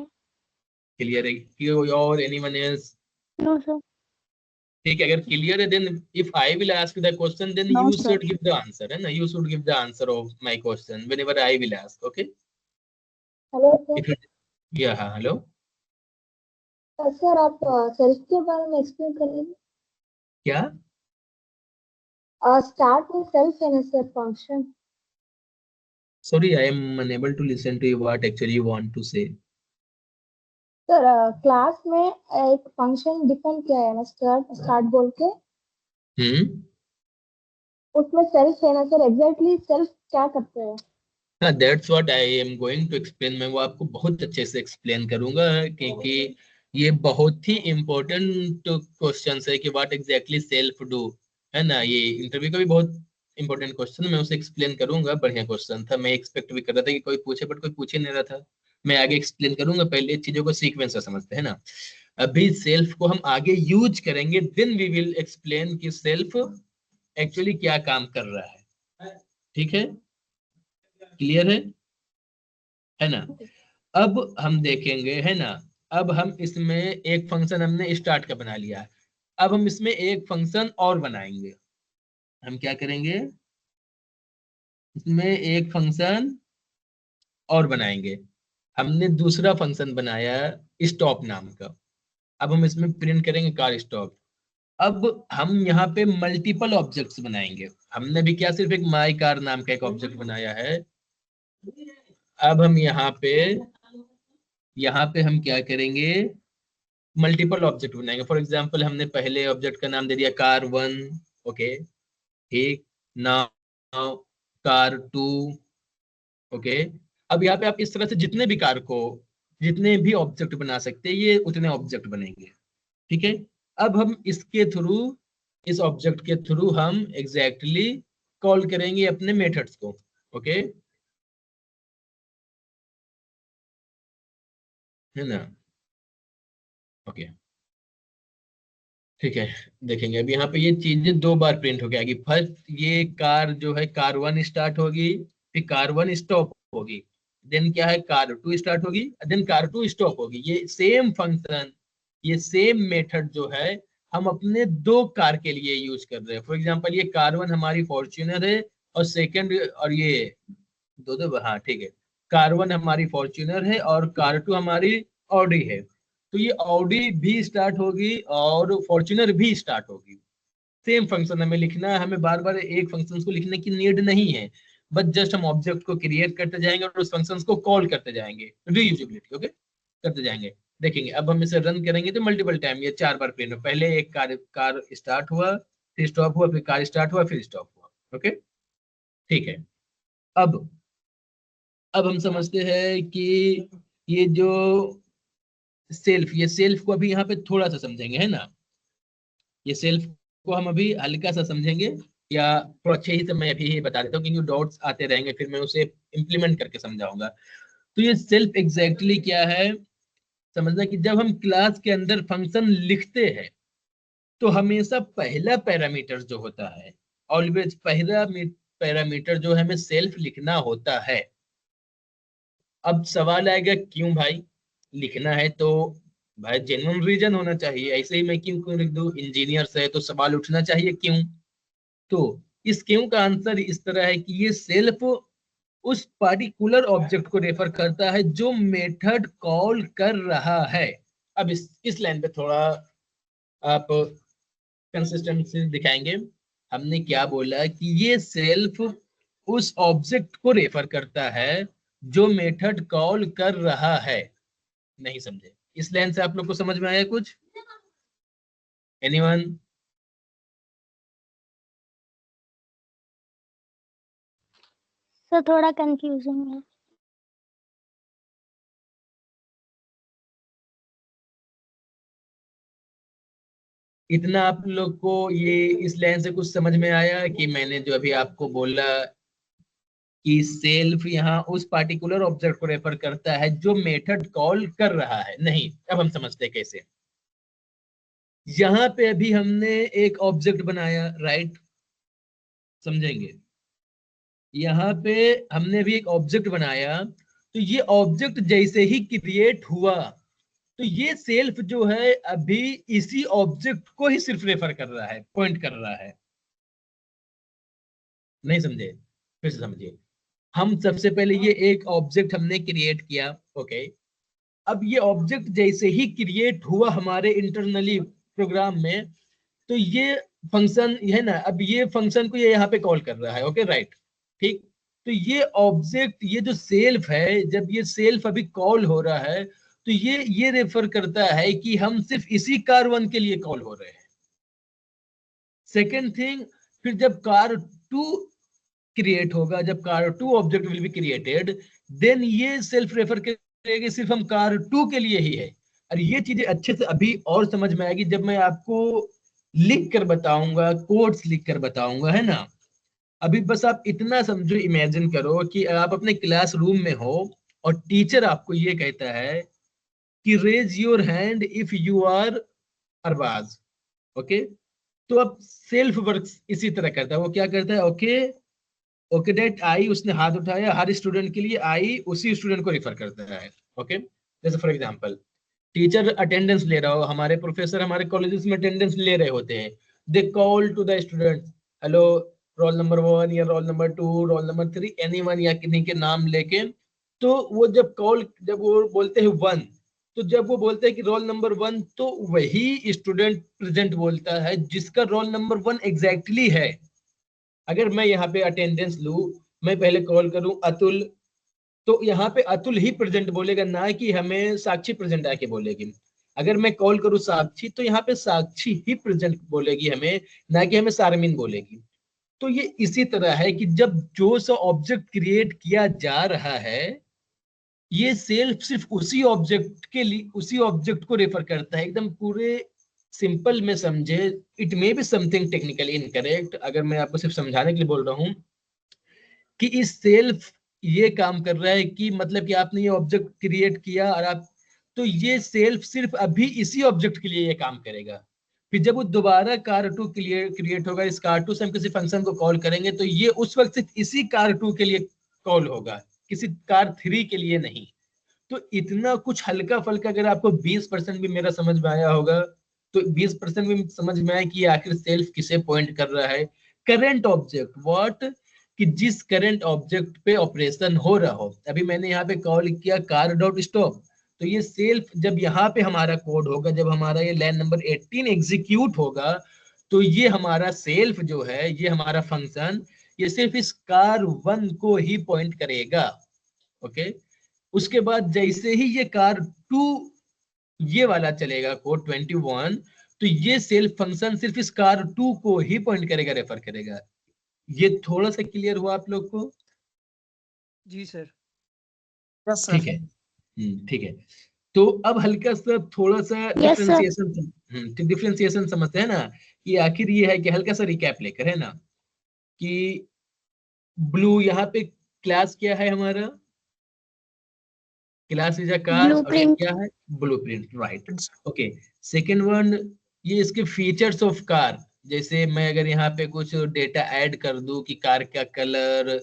क्लियर है कि, और एनीवन एल्स? No, sir. ठीक है, अगर क्लियर है, then if I will ask the question, then No, you sir. Should give the answer, है ना? You should give the answer of my question whenever I will ask. Okay, hello sir. If या हाँ, hello. Sir आप self के बारे में explain करेंगे? क्या? स्टार्ट में सेल्फ है ना sir function? Sorry, I am unable to listen to you what actually you want to say. Sir class में एक फंक्शन डिफाइन किया है ना, स्टार्ट बोल के, उसमें सेल्फ है ना सर, एग्जैक्टली सेल्फ क्या करते हैं? हाँ, that's what I am going to explain. मैं वो आपको बहुत अच्छे से एक्सप्लेन करूंगा, क्योंकि ये बहुत ही इम्पोर्टेंट क्वेश्चन है कि व्हाट एग्जैक्टली सेल्फ डू, है ना। ये इंटरव्यू का भी बहुत इंपॉर्टेंट क्वेश्चन, मैं उसे एक्सप्लेन करूंगा। बढ़िया क्वेश्चन था, मैं एक्सपेक्ट भी कर रहा था कि कोई पूछे, बट कोई पूछ ही नहीं रहा था। मैं आगे एक्सप्लेन करूंगा, पहले चीजों को सीक्वेंस से समझते हैं ना। अभी सेल्फ को हम आगे यूज करेंगे, देन वी विल एक्सप्लेन कि सेल्फ एक्चुअली क्या काम कर रहा है। ठीक है, क्लियर है ना। अब हम देखेंगे, है ना। अब हम इसमें एक फंक्शन हमने स्टार्ट का बना लिया है, अब हम इसमें एक फंक्शन और बनाएंगे। हम क्या करेंगे, इसमें एक फंक्शन और बनाएंगे। हमने दूसरा फंक्शन बनाया स्टॉप नाम का। अब हम इसमें प्रिंट करेंगे कार स्टॉप। अब हम यहाँ पे मल्टीपल ऑब्जेक्ट्स बनाएंगे। हमने भी क्या सिर्फ एक माई कार नाम का एक ऑब्जेक्ट बनाया है। अब हम यहाँ पे हम क्या करेंगे, मल्टीपल ऑब्जेक्ट बनाएंगे। फॉर एग्जांपल हमने पहले ऑब्जेक्ट का नाम दे दिया car1, ओके, ठीक। Now car2, okay. अब यहाँ पे आप इस तरह से जितने भी कार को, जितने भी ऑब्जेक्ट बना सकते हैं, ये उतने ऑब्जेक्ट बनेंगे। ठीक है। अब हम इसके थ्रू, इस ऑब्जेक्ट के थ्रू हम एग्जैक्टली कॉल करेंगे अपने मेथड्स को। ओके, है ना। ओके, ठीक है। देखेंगे अब यहाँ पे ये चीजें दो बार प्रिंट हो के आएगी। फर्स्ट ये कार जो है car1 स्टार्ट होगी, फिर car1 स्टॉप होगी, देन क्या है car2 स्टार्ट होगी, देन car2 स्टॉप होगी। ये सेम फंक्शन, ये सेम मेथड जो है हम अपने दो कार के लिए यूज कर रहे हैं। फॉर एग्जांपल ये car1 हमारी फॉर्च्यूनर है, और सेकंड, और ये दो दो, हाँ ठीक है, car1 हमारी फॉर्च्यूनर है और car2 हमारी ऑडी है। तो ये ऑडी भी स्टार्ट होगी और फॉर्च्यूनर भी स्टार्ट होगी। सेम फंक्शन हमें लिखना है, हमें बार बार एक फंक्शन को लिखने की नीड नहीं है, बस जस्ट हम ऑब्जेक्ट को क्रिएट करते जाएंगे और उस फंक्शन को कॉल करते जाएंगे, रीयूजेबिलिटी, ओके, करते जाएंगे। देखेंगे अब हम इसे रन करेंगे तो मल्टीपल टाइम ये 4 बार प्रिंट हो। पहले एक कार स्टार्ट हुआ, फिर स्टॉप हुआ, फिर कार स्टार्ट हुआ, फिर स्टॉप हुआ। ओके, ठीक है। अब अब हम समझते हैं कि ये जो सेल्फ, ये सेल्फ को अभी यहाँ पे थोड़ा सा समझेंगे, है ना। ये सेल्फ को हम अभी हल्का सा समझेंगे, या थोड़ा अच्छे ही से मैं अभी ही बता देता हूँ, क्योंकि डॉट्स आते रहेंगे, फिर मैं उसे इम्प्लीमेंट करके समझाऊंगा। तो ये सेल्फ एग्जैक्टली क्या है, समझना कि जब हम क्लास के अंदर फंक्शन लिखते हैं तो हमेशा पहला पैरामीटर जो होता है, ऑलवेज पहला पैरामीटर जो है हमें सेल्फ लिखना होता है। अब सवाल आएगा क्यों भाई लिखना है, तो भाई जेन्युइन रीजन होना चाहिए। ऐसे ही मैं क्यों क्यों लिख दूं, इंजीनियर से तो सवाल उठना चाहिए क्यों। तो इस क्यों का आंसर इस तरह है कि ये सेल्फ उस पार्टिकुलर ऑब्जेक्ट को रेफर करता है जो मेथड कॉल कर रहा है। अब इस लाइन पे थोड़ा आप कंसिस्टेंसी दिखाएंगे। हमने क्या बोला कि ये सेल्फ उस ऑब्जेक्ट को रेफर करता है जो मेथड कॉल कर रहा है। नहीं समझे, इस लाइन से आप लोग को समझ में आया कुछ, एनीवन? सर थोड़ा कंफ्यूजिंग है। इतना आप लोग को ये इस लाइन से कुछ समझ में आया कि मैंने जो अभी आपको बोला कि सेल्फ यहाँ उस पार्टिकुलर ऑब्जेक्ट को रेफर करता है जो मेथड कॉल कर रहा है? नहीं, अब हम समझते हैं कैसे। यहाँ पे अभी हमने एक ऑब्जेक्ट बनाया, राइट, समझेंगे। यहाँ पे हमने भी एक ऑब्जेक्ट बनाया, तो ये ऑब्जेक्ट जैसे ही क्रिएट हुआ तो ये सेल्फ जो है अभी इसी ऑब्जेक्ट को ही सिर्फ रेफर कर रहा है, पॉइंट कर रहा है। नहीं समझे, फिर से समझिए। हम सबसे पहले ये एक ऑब्जेक्ट हमने क्रिएट किया, ओके। अब ये ऑब्जेक्ट जैसे ही क्रिएट हुआ हमारे इंटरनली प्रोग्राम में, तो ये फंक्शन है ना, अब ये फंक्शन को ये यहाँ पे कॉल कर रहा है, ओके, राइट, ठीक। तो ये ऑब्जेक्ट, ये जो सेल्फ है, जब ये सेल्फ अभी कॉल हो रहा है तो ये रेफर करता है कि हम सिर्फ इसी car1 के लिए कॉल हो रहे हैं। सेकेंड थिंग, फिर जब car2 क्रिएट होगा, जब car2 object will be created, then ये सेल्फ रेफर करेगी सिर्फ हम car2 के लिए ही है। और ये चीजें अच्छे से अभी और समझ में आएगी जब मैं आपको लिख कर बताऊंगा, कोड्स लिख कर बताऊंगा, है ना। अभी बस आप इतना समझो, इमेजिन करो कि आप अपने क्लासरूम में हो और टीचर आपको ये कहता है कि raise your hand if you are Arbaaz, okay. तो अब सेल्फ वर्क इसी तरह करता है, वो क्या करता है, ओके ओके डेट आई, उसने हाथ उठाया, हर स्टूडेंट के लिए आई उसी स्टूडेंट को रिफर करता है, ओके। जैसे फॉर एग्जांपल टीचर अटेंडेंस ले रहा हो, हमारे प्रोफेसर हमारे कॉलेजेस में अटेंडेंस ले रहे होते हैं, they call to the student, hello roll number 1 या roll number 2, roll number 3, anyone, या किन्हीं के नाम लेके। तो वो जब वो बोलते हैं 1, तो जब वो बोलते हैं कि रोल नंबर 1, तो वही स्टूडेंट प्रेजेंट बोलता है जिसका रोल नंबर 1 एग्जैक्टली है। अगर मैं यहाँ पे अटेंडेंस लूं, मैं पहले कॉल करूं अतुल, तो यहाँ पे अतुल ही प्रेजेंट बोलेगा, ना कि हमें साक्षी प्रेजेंट आके बोलेगी। अगर मैं कॉल करूँ साक्षी, तो यहाँ पे साक्षी ही प्रेजेंट बोलेगी हमें, ना कि हमें शारमीन बोलेगी। तो ये इसी तरह है कि जब जो सा ऑब्जेक्ट क्रिएट किया जा रहा है, ये सेल्फ सिर्फ उसी ऑब्जेक्ट के लिए, उसी ऑब्जेक्ट को रेफर करता है, एकदम पूरे सिंपल में समझे। It may be something technically incorrect, अगर मैं आपको सिर्फ समझाने के लिए बोल रहा हूँ कि इस सेल्फ ये काम कर रहा है कि मतलब कि आपने ये ऑब्जेक्ट क्रिएट किया और आप, तो ये सेल्फ सिर्फ अभी इसी ऑब्जेक्ट के लिए ये काम करेगा। फिर जब वो दोबारा car2 के लिए क्रिएट होगा, इस car2 से हम किसी फंक्शन को कॉल करेंगे, तो ये उस वक्त सिर्फ इसी car2 के लिए कॉल होगा, किसी car3 के लिए नहीं। तो इतना कुछ हल्का फल्का, अगर आपको 20% भी मेरा समझ में आया होगा, तो 20% भी समझ में आया कि आखिर सेल्फ किसे पॉइंट कर रहा है। करंट ऑब्जेक्ट, व्हाट, कि जिस करंट ऑब्जेक्ट पे ऑपरेशन हो रहा हो। अभी मैंने यहाँ पे कॉल किया कार डॉट स्टॉप, तो ये सेल्फ जब यहाँ पे हमारा कोड होगा, जब हमारा ये लाइन नंबर 18 एग्जीक्यूट होगा, तो ये हमारा सेल्फ जो है, ये हमारा फंक्शन, ये सिर्फ इस car1 को ही पॉइंट करेगा, ओके। उसके बाद जैसे ही ये car2 ये वाला चलेगा कोड 21, तो ये सेल्फ फंक्शन सिर्फ इस car2 को ही पॉइंट करेगा, रेफर करेगा। ये थोड़ा सा क्लियर हुआ आप लोग को? जी सर। ठीक है, ठीक है। तो अब हल्का सा थोड़ा सा डिफरेंशिएशन समझते हैं ना, कि आखिर ये है कि हल्का सा रिकैप लेकर, है ना, कि ब्लू यहाँ पे क्लास क्या है हमारा, क्लास इज अ कार, और ये Blueprint. क्या है, blueprint, right, okay. Second one, ये इसके फीचर्स ऑफ कार, जैसे मैं अगर यहाँ पे कुछ डेटा ऐड कर दूं कि कार का कलर,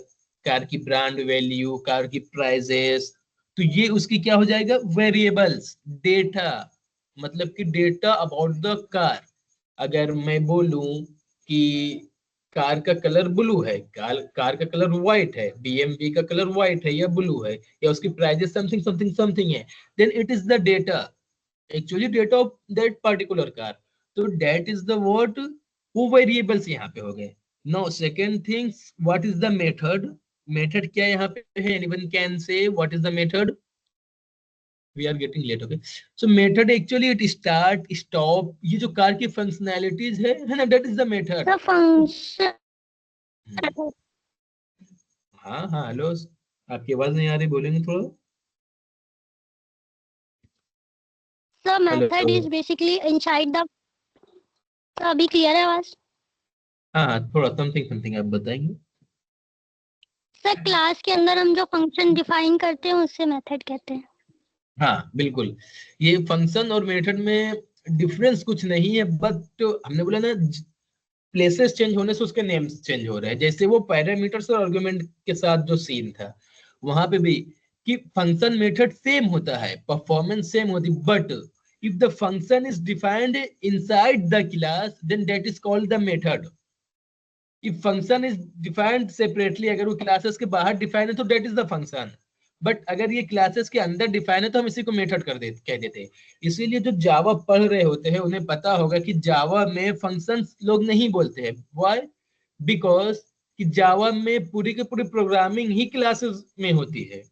कार की ब्रांड वैल्यू, कार की प्राइजेस, तो ये उसकी क्या हो जाएगा, वेरिएबल्स, डेटा, मतलब कि डेटा अबाउट द कार। अगर मैं बोलूं कि कार का कलर ब्लू है, कार का कलर व्हाइट है, बीएमवी का कलर व्हाइट है या ब्लू है, या उसकी प्राइजेस समथिंग समथिंग समथिंग है, then it is the data, actually data of that particular car. तो दैट इज द व्हाट, वो वेरिएबल्स यहाँ पे हो गए। Now second things, what is the method, method क्या यहाँ पे है, anyone can say what is the method, we are getting late, okay। so method actually it start stop, ये जो कार की फंक्शनैलिटीज है ना, that is the method। The function. हाँ हाँ, हेलो, आपकी आवाज नहीं आ रही, बोलेंगे थोड़ा। The method hello, is basically inside the. तो अभी क्लियर है आवाज? हाँ हाँ, थोड़ा समथिंग समथिंग आप बताएंगे। सर क्लास के अंदर हम जो फंक्शन डिफाइन करते हैं उसे मेथड कहते हैं। हाँ बिल्कुल, ये फंक्शन और मेथड में डिफरेंस कुछ नहीं है, बट हमने बोला ना, प्लेसेस चेंज होने से उसके नेम्स चेंज हो रहे हैं। जैसे वो पैरामीटर्स और आर्गुमेंट के साथ जो सीन था, वहां पे भी कि फंक्शन मेथड सेम होता है, परफॉर्मेंस सेम होती, but if the function is defined inside the class, then that is called the method. If function is defined separately, अगर वो क्लासेस के बाहर डिफाइन है तो that is the function, but अगर ये क्लासेस के अंदर डिफाइन है तो हम इसी को मेथड कह देते हैं। इसीलिए जो जावा पढ़ रहे होते हैं उन्हें पता होगा कि जावा में फंक्शंस लोग नहीं बोलते हैं, व्हाई, बिकॉज कि जावा में पूरी की पूरी प्रोग्रामिंग ही क्लासेस में होती है,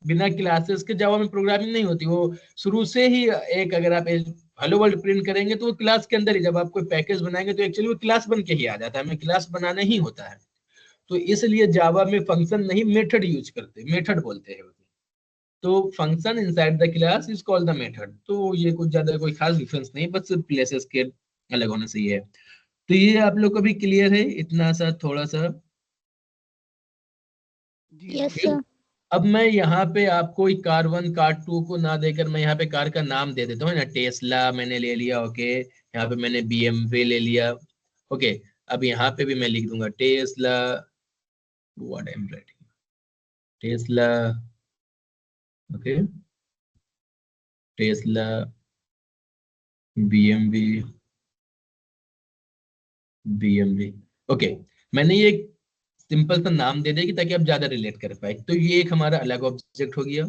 बिना क्लासेस के जावा में प्रोग्रामिंग नहीं होती। वो शुरू से ही एक, अगर आप हेलो वर्ल्ड प्रिंट करेंगे तो वो क्लास के अंदर ही, जब आप कोई पैकेज बनाएंगे तो एक्चुअली वो क्लास बन के ही आ जाता है, हमें क्लास बनाना ही होता है। तो इसलिए जावा में फंक्शन नहीं मेथड यूज करते, मेथड बोलते हैं उसे। तो function inside the class is called the method. तो ये कुछ ज्यादा कोई खास डिफरेंस नहीं, बस प्लेसेस के अलग होने से ही है। तो ये आप लोग को भी क्लियर है इतना सा थोड़ा सा? Yes sir. अब मैं यहाँ पे आपको कार 1 कार 2 को ना देकर मैं यहाँ पे कार का नाम दे देता हूँ ना। टेस्ला मैंने ले लिया, ओके। यहाँ पे मैंने BMW ले लिया, ओके। अब यहाँ पे भी मैं लिख दूंगा Tesla, what I am writing, Tesla, okay, Tesla, BMW, okay. मैंने ये सिंपल सा नाम दे दिया कि ताकि आप ज्यादा रिलेट कर पाए। तो ये एक हमारा अलग ऑब्जेक्ट हो गया,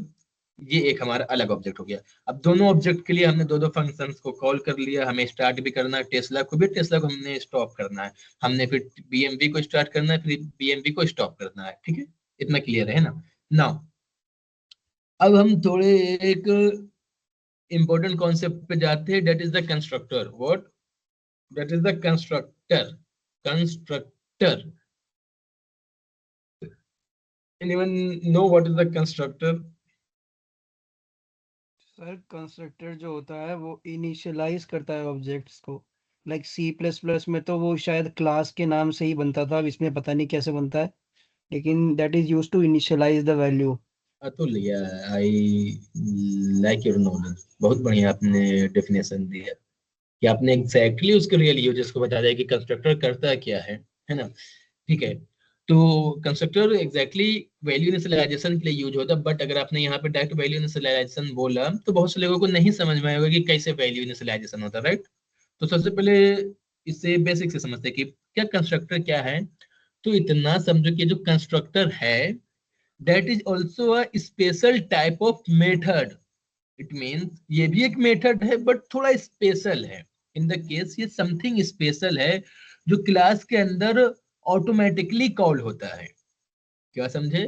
ये एक हमारा अलग ऑब्जेक्ट हो गया। अब दोनों ऑब्जेक्ट के लिए हमने दो दो फंक्शंस को कॉल कर लिया। हमें स्टार्ट भी करना है टेस्ला को भी, टेस्ला को हमने स्टॉप करना है, हमने फिर BMW को स्टार्ट करना है, फिर BMW को स्टॉप करना है। ठीक है, इतना क्लियर है ना? नाउ अब हम थोड़े एक इंपॉर्टेंट कॉन्सेप्ट पे जाते हैं, that is the constructor. What? That is the constructor. Constructor, anyone know what is the constructor? Sir constructor जो होता है वो इनिशियलाइज करता है ऑब्जेक्ट्स को। लाइक C++ में तो वो शायद क्लास के नाम से ही बनता था, अब इसमें पता नहीं कैसे बनता है, लेकिन that is used to initialize the value. Atul, I like your knowledge, बहुत बढ़िया आपने डेफिनेशन दिया कि आपने एग्जैक्टली उसके रियल यूजेस को बता दिया कि कंस्ट्रक्टर करता क्या है ना? ठीक है, तो कंस्ट्रक्टर एग्जैक्टली वैल्यू इनिशियलाइजेशन के लिए यूज होता है। बट अगर आपने यहाँ पे डायरेक्ट वैल्यू इनिशियलाइजेशन बोला तो बहुत से लोगों को नहीं समझ में आएगा कि कैसे वैल्यू इनिशियलाइजेशन होता है, राइट? तो सबसे पहले इससे बेसिक से समझते हैं कि क्या कंस्ट्रक्टर क्या है। तो इतना समझो कि जो कंस्ट्रक्टर है that is also a special type of method. It means ये भी एक मेथड है बट थोड़ा स्पेशल है। इन द केस ये समथिंग स्पेशल है जो क्लास के अंदर ऑटोमेटिकली कॉल होता है। क्या समझे?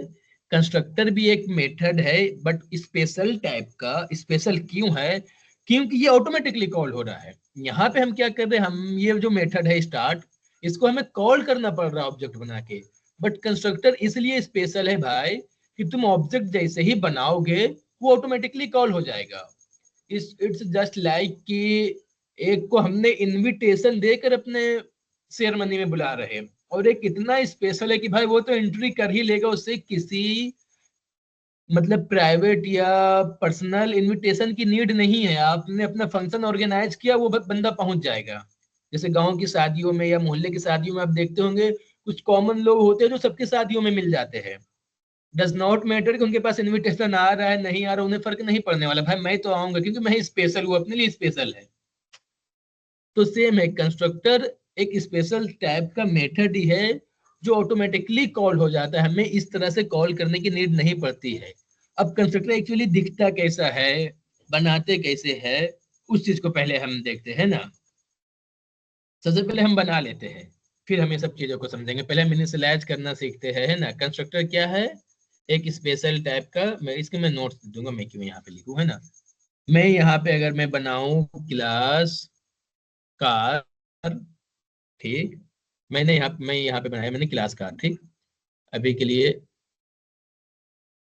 कंस्ट्रक्टर भी एक मेथड है बट स्पेशल टाइप का। स्पेशल क्यों है? क्योंकि ये ऑटोमेटिकली कॉल हो रहा है। यहाँ पे हम क्या कर रहे हैं, हम ये जो मेथड है स्टार्ट, इसको हमें कॉल करना पड़ रहा है ऑब्जेक्ट बना के। बट कंस्ट्रक्टर इसलिए स्पेशल है भाई कि तुम ऑब्जेक्ट जैसे ही बनाओगे वो ऑटोमेटिकली कॉल हो जाएगा। इट्स जस्ट लाइक कि एक को हमने इनविटेशन देकर अपने सेरेमनी में बुला रहे हैं, और एक इतना स्पेशल है कि भाई वो तो एंट्री कर ही लेगा, उससे किसी मतलब प्राइवेट या पर्सनल इनविटेशन की नीड नहीं है। आपने अपना फंक्शन ऑर्गेनाइज किया, वो बंदा पहुंच जाएगा। जैसे गांव की शादियों में या मोहल्ले की शादियों में आप देखते होंगे कुछ कॉमन लोग होते हैं जो सबकी शादियों में मिल जाते हैं। डज नॉट मैटर कि उनके पास इनविटेशन आ रहा है नहीं आ रहा, उन्हें फर्क नहीं पड़ने वाला, भाई मैं तो आऊंगा क्योंकि मैं स्पेशल हूँ, अपने लिए स्पेशल है। तो सेम है, कंस्ट्रक्टर एक स्पेशल टाइप का मेथड ही है जो ऑटोमेटिकली कॉल हो जाता है, हमें इस तरह से कॉल करने की नीड नहीं पड़ती है। अब कंस्ट्रक्टर एक्चुअली दिखता कैसा है, बनाते कैसे है, उस चीज को पहले हम देखते हैं ना। सबसे पहले हम बना लेते हैं, फिर हम ये सब चीजों को समझेंगे। पहले हम इनिशियलाइज करना सीखते हैं, है ना? कंस्ट्रक्टर क्या है? एक स्पेशल टाइप का। मैं नोट्स दूंगा मैं क्यों यहाँ पे लिखूं, है ना? मैं यहाँ पे अगर मैं बनाऊं क्लास कार, ठीक, मैं यहाँ पे बनाया मैंने क्लास कार, ठीक। अभी के लिए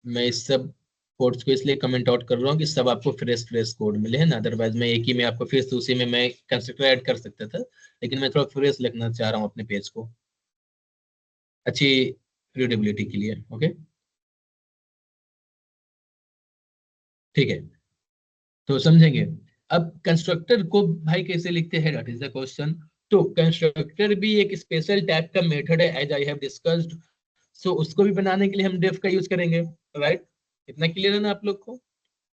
मैं इस सब कोड्स को इसलिए कमेंट आउट कर रहा हूँ कि सब आपको फ्रेश फ्रेश कोड मिले, है ना? अदरवाइज मैं एक ही में आपको फिर से उसी में मैं कंस्ट्रक्टर ऐड कर सकता था, लेकिन मैं थोड़ा फ्रेश लिखना चाह रहा हूँ अपने पेज को, अच्छी रीडेबिलिटी के लिए। ओके, ठीक है, तो समझेंगे। अब कंस्ट्रक्टर को भाई कैसे लिखते हैं, दैट इज द क्वेश्चन। तो कंस्ट्रक्टर भी एक स्पेशल टाइप का मेथड है, एज आई हैव डिस्कस्ड। सो उसको भी बनाने के लिए हम डेफ का यूज करेंगे, राइट? इतना क्लियर है ना आप लोग को?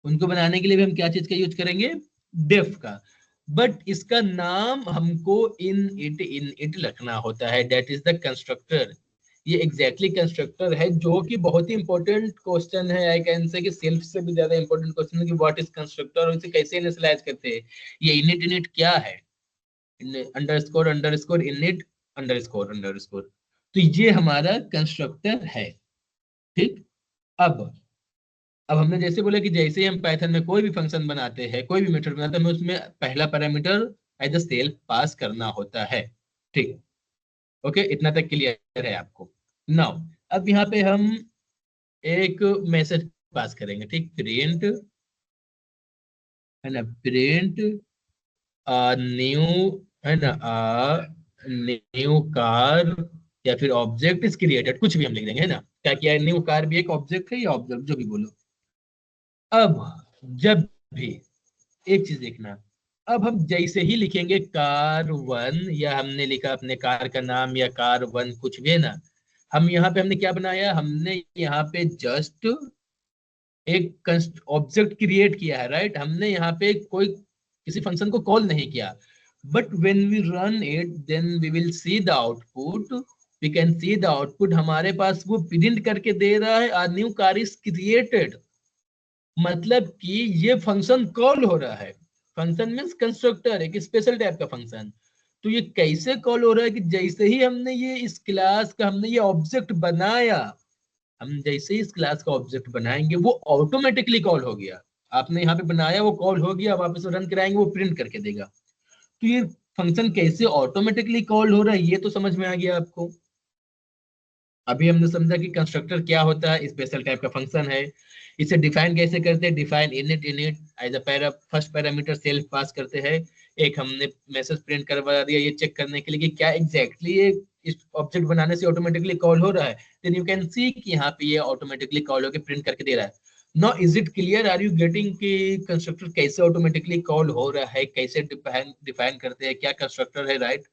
उनको बनाने के लिए भी हम क्या चीज का यूज करेंगे? डेफ का। बट इसका नाम हमको इन इट रखना होता है, दैट इज द कंस्ट्रक्टर। ये एग्जैक्टली कंस्ट्रक्टर है, जो कि बहुत ही इंपॉर्टेंट क्वेश्चन है। आई कैन से कि सेल्फ से भी ज्यादा इंपॉर्टेंट क्वेश्चन है कि व्हाट इज कंस्ट्रक्टर और इसे कैसे इनिशियलाइज करते हैं। ये इनिट क्या है? Underscore underscore init underscore underscore. तो ये हमारा कंस्ट्रक्टर है, ठीक। अब हमने जैसे बोला कि जैसे हम पाइथन में कोई भी फंक्शन बनाते हैं, कोई भी मेथड बनाते हैं, हमें उसमें पहला पैरामीटर एज अ सेल्फ पास करना होता है, ठीक। ओके, इतना तक क्लियर है आपको? नाउ अब यहाँ पे हम एक मैसेज पास करेंगे, ठीक, प्रिंट, है ना, प्रिंट न्यू, है ना, न्यू कार या फिर ऑब्जेक्ट इज क्रिएटेड, कुछ भी हम लिख देंगे, है ना, क्या किया है, न्यू कार भी एक ऑब्जेक्ट है या ऑब्जेक्ट, जो भी बोलो। अब जब भी एक चीज देखना, अब हम जैसे ही लिखेंगे कार वन, या हमने लिखा अपने कार का नाम या कार वन कुछ भी, है ना, हम यहाँ पे हमने क्या बनाया, हमने यहाँ पे जस्ट एक ऑब्जेक्ट क्रिएट किया है, राइट, हमने यहाँ पे कोई किसी फंक्शन को कॉल नहीं किया, but when we run it then we will see the output, we can see the output, हमारे पास वो प्रिंट करके दे रहा है, a new car is created, मतलब कि ये फंक्शन कॉल हो रहा है। फंक्शन मीन्स कंस्ट्रक्टर, एक स्पेशल टाइप का फंक्शन। तो ये कैसे कॉल हो रहा है कि जैसे ही हमने ये इस क्लास का हमने ये ऑब्जेक्ट बनाया, हम जैसे ही इस क्लास का ऑब्जेक्ट बनाएंगे वो ऑटोमेटिकली कॉल हो गया, आपने यहाँ पे बनाया वो कॉल हो गया, अब आप इसे रन कराएंगे वो प्रिंट करके देगा। तो ये फंक्शन कैसे ऑटोमेटिकली कॉल हो रहा है ये तो समझ में आ गया आपको। अभी हमने समझा कि कंस्ट्रक्टर क्या होता है, स्पेशल टाइप का फंक्शन है। इसे डिफाइन कैसे करते हैं, define init as a first parameter self pass करते हैं। एक हमने मैसेज प्रिंट करवा दिया ये चेक करने के लिए कि क्या एग्जैक्टली ये इस ऑब्जेक्ट बनाने से ऑटोमेटिकली कॉल हो रहा है, देन यू कैन सी कि यहाँ पे ये ऑटोमेटिकली कॉल होकर प्रिंट करके दे रहा है। No is it clear, are you getting कि कंस्ट्रक्टर कैसे ऑटोमेटिकली कॉल हो रहा है, कैसे डिफाइन करते हैं, क्या कंस्ट्रक्टर है, राइट।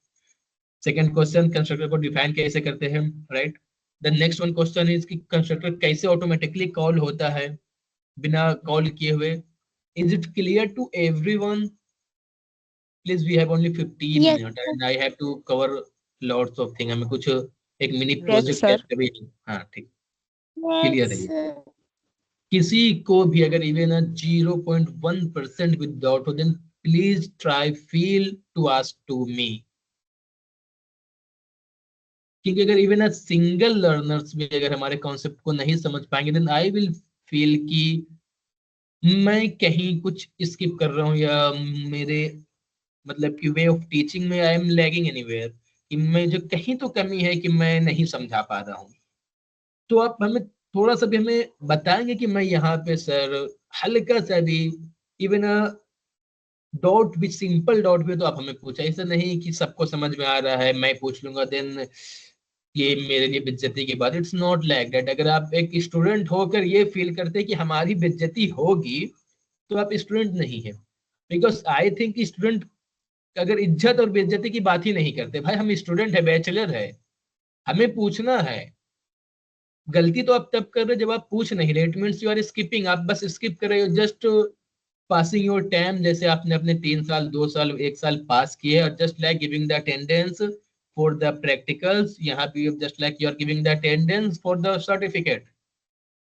सेकंड क्वेश्चन, कंस्ट्रक्टर को डिफाइन कैसे करते हैं, right. The next one question is कि कंस्ट्रक्टर कैसे ऑटोमेटिकली कॉल होता है बिना कॉल किए हुए। Is it clear to everyone? Please we have only 15 Yes, minute and I have to cover lots of thing, हमें कुछ एक मिनी Yes, प्रोजेक्ट sir. कैसे भी। हाँ ठीक, क्लियर है yes, ये। किसी को भी अगर इवन 0.1% विद डाउट हो then please try feel to ask to me, क्योंकि अगर इवन सिंगल लर्नर्स भी अगर हमारे कॉन्सेप्ट को नहीं समझ पाएंगे देन आई विल फील कि मैं कहीं कुछ स्किप कर रहा हूँ, या मेरे मतलब कि वे ऑफ टीचिंग में आई एम लैगिंग एनीवेयर, कि मैं जो कहीं तो कमी है कि मैं नहीं समझा पा रहा हूँ। तो आप हमें थोड़ा सा भी हमें बताएंगे कि मैं यहाँ पे सर हल्का सा भी इवन डॉट भी, सिंपल डॉट भी तो आप हमें पूछा, ऐसा नहीं कि सबको समझ में आ रहा है मैं पूछ लूंगा देन ये मेरे लिए बेइज्जती की बात। It's not like that. अगर आप एक स्टूडेंट होकर ये फील करते हैं कि हमारी बेइज्जती होगी तो आप स्टूडेंट नहीं है, बिकॉज आई थिंक स्टूडेंट अगर इज्जत और बेइज्जती की बात ही नहीं करते, भाई हम स्टूडेंट है, बैचलर है, हमें पूछना है। गलती तो आप तब कर रहे हो जब आप पूछ नहीं रहे, it means you are skipping, आप बस स्किप कर रहे हो, जस्ट पासिंग योर टाइम, जैसे आपने अपने 3 साल 2 साल 1 साल पास किए और just like giving the attendance for the practicals, यहाँ पे just like you are giving the attendance for the certificate.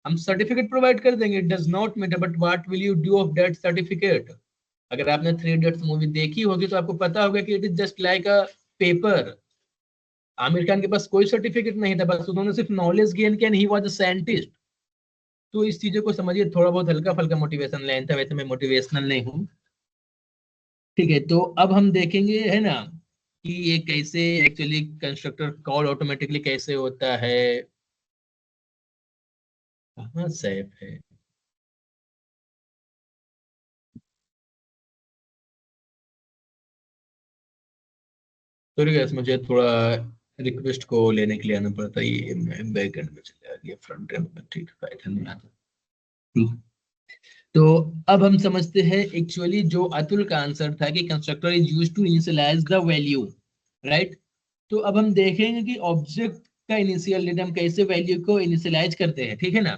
हम सर्टिफिकेट प्रोवाइड कर देंगे, it does not matter, but what will you do of that certificate. अगर आपने 3 idiots movie देखी होगी तो आपको पता होगा कि it is just like a paper. Aamir Khan के पास कोई सर्टिफिकेट नहीं था, बस उन्होंने सिर्फ नॉलेज गेन किया, ही वाज अ साइंटिस्ट। तो इस चीजों को समझिए, थोड़ा बहुत हल्का फल्का मोटिवेशन लाइन था, वैसे मैं मोटिवेशनल नहीं हूँ, ठीक है। तो अब हम देखेंगे, है ना, कि ये कैसे एक्चुअली कंस्ट्रक्टर कॉल ऑटोमेटिकली कैसे होता है। कहाँ सेफ है, तो guys, मुझे थोड़ा रिक्वेस्ट को लेने के लिए आना पड़ता है, ये मैं बैक एंड में चले गया, फ्रंट एंड में ठीक पाइथन में आता। तो अब हम समझते हैं एक्चुअली जो अतुल का आंसर था कि constructor is used to initialize the value, right. तो अब हम देखेंगे कि ऑब्जेक्ट का इनिशियल डेटा हम कैसे वैल्यू को इनिशियलाइज करते हैं, ठीक है ना।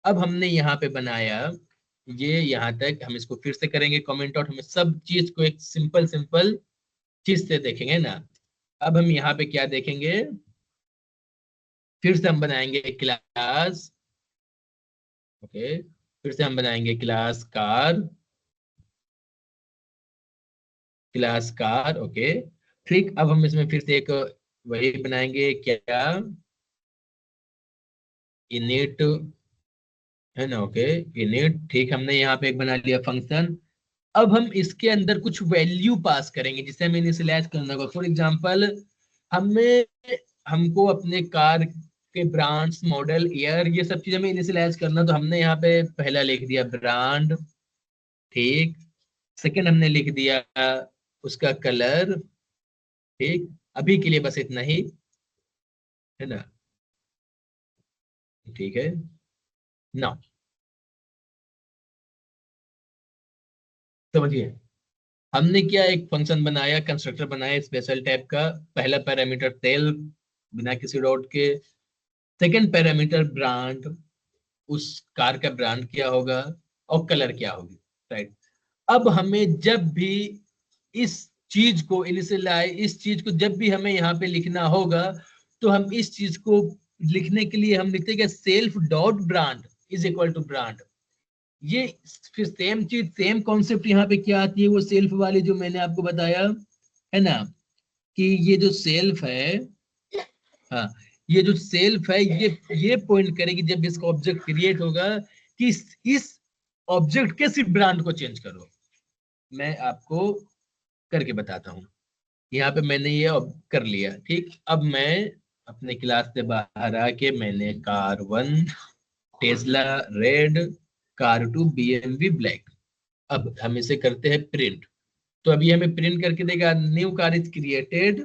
अब हमने यहाँ पे बनाया ये, यहाँ तक हम इसको फिर से करेंगे कमेंट आउट, हमें सब चीज को एक सिंपल सिंपल चीज से देखेंगे ना। अब हम यहाँ पे क्या देखेंगे, फिर से हम बनाएंगे क्लास, ओके, फिर से हम बनाएंगे क्लास कार, ओके, ठीक। अब हम इसमें फिर से एक वही बनाएंगे, क्या, इनिट, है ना, ओके, इनिट, ठीक। हमने यहाँ पे एक बना लिया फंक्शन। अब हम इसके अंदर कुछ वैल्यू पास करेंगे जिसे हमें इनिशियलाइज करना होगा। फॉर एग्जांपल हमें हमको अपने कार के ब्रांड्स, मॉडल, ईयर, ये सब चीज हमें इनिशियलाइज करना, तो हमने यहाँ पे पहला लिख दिया ब्रांड, ठीक। सेकंड हमने लिख दिया उसका कलर, ठीक। अभी के लिए बस इतना ही, है ना, ठीक है ना, समझिए। हमने क्या एक फंक्शन बनाया, कंस्ट्रक्टर बनाया स्पेशल टाइप का। पहला पैरामीटर टेल, बिना किसी डॉट के। सेकंड पैरामीटर ब्रांड, उस कार का ब्रांड क्या होगा और कलर क्या होगी, राइट। अब हमें जब भी इस चीज को इनिशियलाइज, इस चीज को जब भी हमें यहाँ पे लिखना होगा, तो हम इस चीज को लिखने के लिए हम लिखते हैं self dot brand is equal to brand. ये फिर सेम चीज, सेम कॉन्सेप्ट यहाँ पे क्या आती है, वो सेल्फ वाली जो मैंने आपको बताया, है ना, कि ये जो सेल्फ है, हाँ, ये जो सेल्फ है, ये पॉइंट करेगी जब इसका ऑब्जेक्ट क्रिएट होगा कि इस ऑब्जेक्ट के सिर्फ ब्रांड को चेंज करो। मैं आपको करके बताता हूँ। यहाँ पे मैंने ये कर लिया, ठीक। अब मैं अपने क्लास से बाहर आके मैंने कार 1 टेस्ला रेड, कार 2 बीएमवी ब्लैक। अब हम इसे करते हैं प्रिंट, तो अभी हमें प्रिंट करके देगा new car is created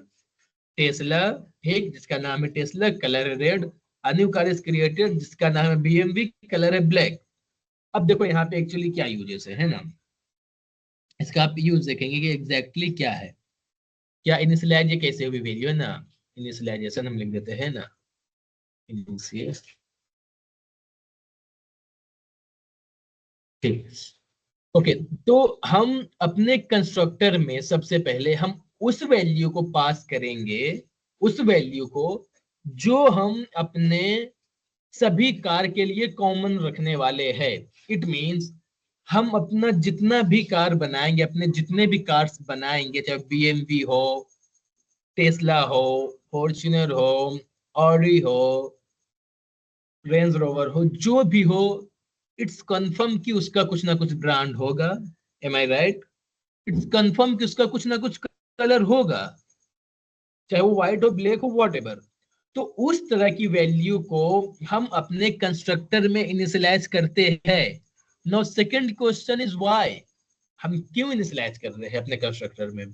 Tesla, ठीक, जिसका नाम है टेस्ला, कलर है red. A new car is created जिसका नाम है बीएमवी, कलर है ब्लैक। अब देखो यहाँ पे एक्चुअली क्या यूजेस है ना, इसका आप यूज देखेंगे कि एग्जैक्टली क्या है, क्या इनिशियलाइज, ये कैसे हुई वैल्यू, है ना। इनिशियलाइजेशन हम लिख देते हैं ना, इनिशियल, ठीक। ओके, तो हम अपने कंस्ट्रक्टर में सबसे पहले हम उस वैल्यू को पास करेंगे, उस वैल्यू को जो हम अपने सभी कार के लिए कॉमन रखने वाले हैं। इट मींस हम अपना जितना भी कार बनाएंगे, अपने जितने भी कार्स बनाएंगे, चाहे बीएमवी हो, टेस्ला हो, फॉर्च्यूनर हो, ऑडी हो, रेंज रोवर हो, जो भी हो, इट्स कंफर्म कि उसका कुछ ना कुछ ब्रांड होगा। Am I right? It's confirm कि उसका कुछ ना कुछ कलर होगा, चाहे वो व्हाइट हो, ब्लैक हो, वॉट। तो उस तरह की वैल्यू को हम अपने कंस्ट्रक्टर में इनिशियलाइज करते हैं। Now second question is why, हम क्यों इनिशियलाइज कर रहे हैं अपने कंस्ट्रक्टर में?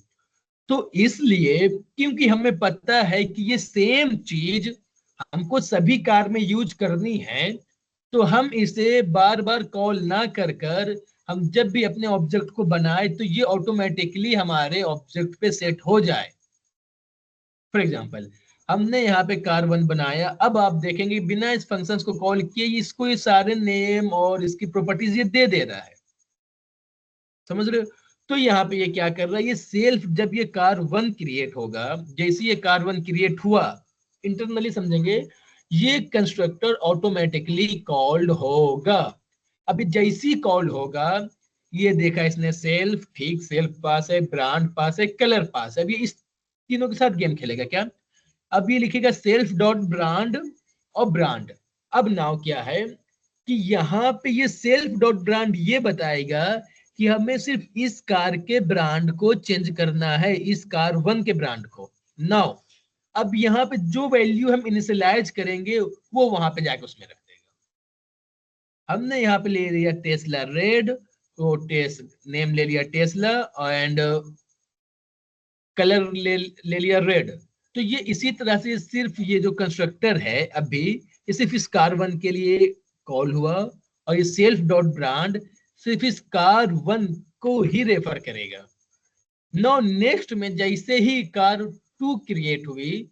तो इसलिए क्योंकि हमें पता है कि ये सेम चीज हमको सभी कार में यूज करनी है, तो हम इसे बार बार कॉल ना कर कर हम जब भी अपने ऑब्जेक्ट को बनाए तो ये ऑटोमेटिकली हमारे ऑब्जेक्ट पे सेट हो जाए। फॉर एग्जाम्पल, हमने यहाँ पे कार 1 बनाया, अब आप देखेंगे बिना इस फंक्शंस को कॉल किए इसको ये सारे नेम और इसकी प्रॉपर्टीज ये दे रहा है, समझ रहे हो? तो यहाँ पे ये क्या कर रहा है, ये सेल्फ जब ये कार 1 क्रिएट होगा, जैसे ये कार 1 क्रिएट हुआ, इंटरनली समझेंगे, ये कंस्ट्रक्टर ऑटोमेटिकली कॉल्ड होगा। अभी जैसी कॉल होगा, ये देखा इसने सेल्फ, ठीक, सेल्फ पास है, ब्रांड पास है, कलर पास है। अभी इस तीनों के साथ गेम खेलेगा क्या? अब ये लिखेगा सेल्फ डॉट ब्रांड और ब्रांड। अब नाउ क्या है कि यहाँ पे ये सेल्फ डॉट ब्रांड ये बताएगा कि हमें सिर्फ इस कार के ब्रांड को चेंज करना है, इस कार 1 के ब्रांड को। नाउ अब यहाँ पे जो वैल्यू हम इनिशियलाइज करेंगे वो वहां पे जाके उसमें रख देगा। हमने यहाँ पे ले लिया टेस्ला रेड, तो नेम ले लिया टेस्ला एंड कलर ले लिया रेड। तो ये इसी तरह से सिर्फ ये जो कंस्ट्रक्टर है अभी, ये सिर्फ इस कार 1 के लिए कॉल हुआ, और ये सेल्फ डॉट ब्रांड सिर्फ इस कार 1 को ही रेफर करेगा। नो नेक्स्ट में जैसे ही कार 2 क्रिएट हुई,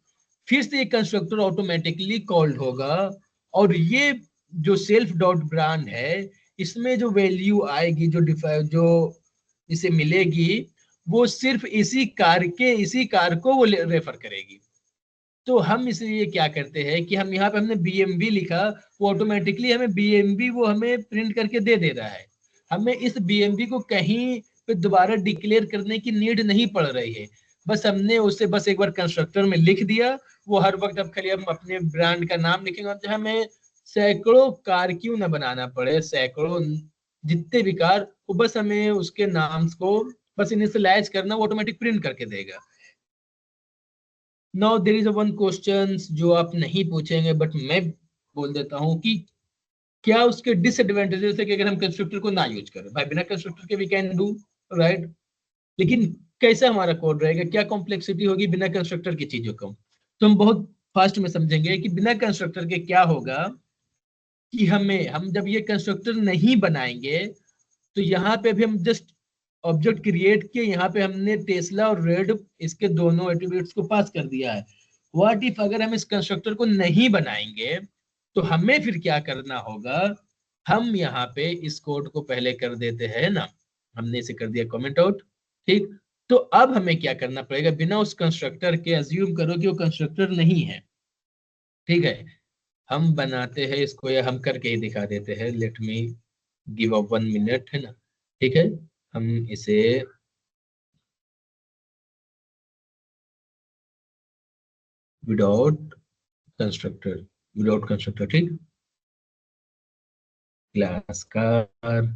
फिर से ये कंस्ट्रक्टर ऑटोमेटिकली कॉल्ड होगा, और ये जो सेल्फ डॉट ब्रांड है, इसमें जो वैल्यू आएगी, जो इसे मिलेगी, वो सिर्फ इसी कार को वो रेफर करेगी। तो हम इसलिए क्या करते हैं कि हम यहाँ पे हमने बीएमवी लिखा, वो ऑटोमेटिकली हमें बीएमवी वो हमें प्रिंट करके दे रहा है। हमें इस बीएमवी को कहीं पे दोबारा डिक्लेयर करने की नीड नहीं पड़ रही है, बस हमने उसे बस एक बार कंस्ट्रक्टर में लिख दिया। वो हर वक्त अब खाली हम अपने ब्रांड का नाम लिखेंगे, तो हमें सैकड़ों कार क्यों ना बनाना पड़े, सैकड़ों जितने भी कार, वो बस हमें उसके नाम को बस इनिशियलाइज करना, वो ऑटोमेटिक प्रिंट करके देगा। Now there is one question जो आप नहीं पूछेंगे बट मैं बोल देता हूँ कि क्या उसके डिसएडवांटेजेस है कि अगर हम कंस्ट्रक्टर को ना यूज करें। भाई बिना कंस्ट्रक्टर के वी कैन डू, राइट, लेकिन कैसा हमारा कोड रहेगा, क्या कॉम्प्लेक्सिटी होगी बिना कंस्ट्रक्टर की चीजों को। तो हम बहुत फास्ट में समझेंगे कि बिना कंस्ट्रक्टर के क्या होगा कि हम जब ये कंस्ट्रक्टर नहीं बनाएंगे तो यहाँ पे भी हम जस्ट ऑब्जेक्ट क्रिएट किए, यहाँ पे हमने टेस्ला और रेड इसके दोनों एट्रीब्यूट्स को पास कर दिया है। व्हाट इफ अगर हम इस कंस्ट्रक्टर को नहीं बनाएंगे तो हमें फिर क्या करना होगा, हम यहाँ पे इस कोड को पहले कर देते हैं ना, हमने इसे कर दिया कमेंट आउट, ठीक। तो अब हमें क्या करना पड़ेगा, बिना उस कंस्ट्रक्टर के अज्यूम करो कि वो कंस्ट्रक्टर नहीं है, ठीक है, हम बनाते हैं इसको या हम करके ही दिखा देते हैं। Let me give up 1 minute, है ना, ठीक है। हम इसे विदाउट कंस्ट्रक्टर, ठीक, क्लास कार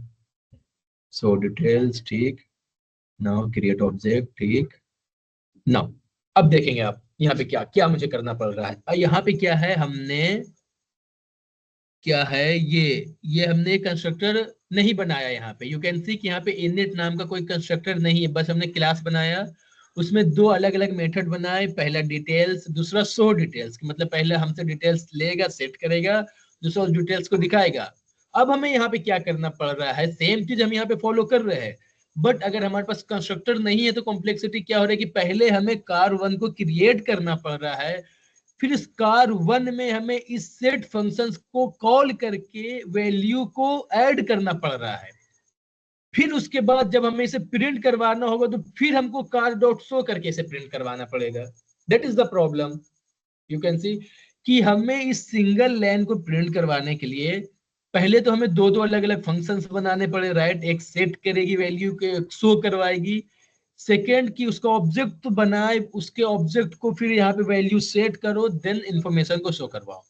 सो डिटेल्स, ठीक, नाउ क्रिएट ऑब्जेक्ट, ठीक। नाउ अब देखेंगे आप यहाँ पे क्या क्या मुझे करना पड़ रहा है। यहाँ पे क्या है, हमने क्या है ये हमने कंस्ट्रक्टर नहीं बनाया। यहाँ पे यू कैन सी कि यहाँ पे इनिट नाम का कोई कंस्ट्रक्टर नहीं है, बस हमने क्लास बनाया, उसमें दो अलग अलग मेथड बनाए, पहला डिटेल्स, दूसरा शो डिटेल्स, मतलब पहले हमसे डिटेल्स लेगा, सेट करेगा, दूसरा उस डिटेल्स को दिखाएगा। अब हमें यहाँ पे क्या करना पड़ रहा है, सेम चीज हम यहाँ पे फॉलो कर रहे हैं, बट अगर हमारे पास कंस्ट्रक्टर नहीं है तो कॉम्प्लेक्सिटी क्या हो रही है कि पहले हमें car1 को क्रिएट करना पड़ रहा है, फिर इस car1 में हमें इस सेट फंक्शंस को कॉल करके वैल्यू को ऐड करना पड़ रहा है। फिर उसके बाद जब हमें इसे प्रिंट करवाना होगा तो फिर हमको car.show करके इसे प्रिंट करवाना पड़ेगा। That is the problem. You can see कि हमें इस सिंगल लाइन को प्रिंट करवाने के लिए पहले तो हमें दो दो अलग अलग फंक्शंस बनाने पड़े, राइट, एक सेट करेगी वैल्यू के, शो करवाएगी, सेकेंड की उसका ऑब्जेक्ट बनाए, उसके ऑब्जेक्ट को फिर यहाँ पे वैल्यू सेट करो, देन इंफॉर्मेशन को शो करवाओ।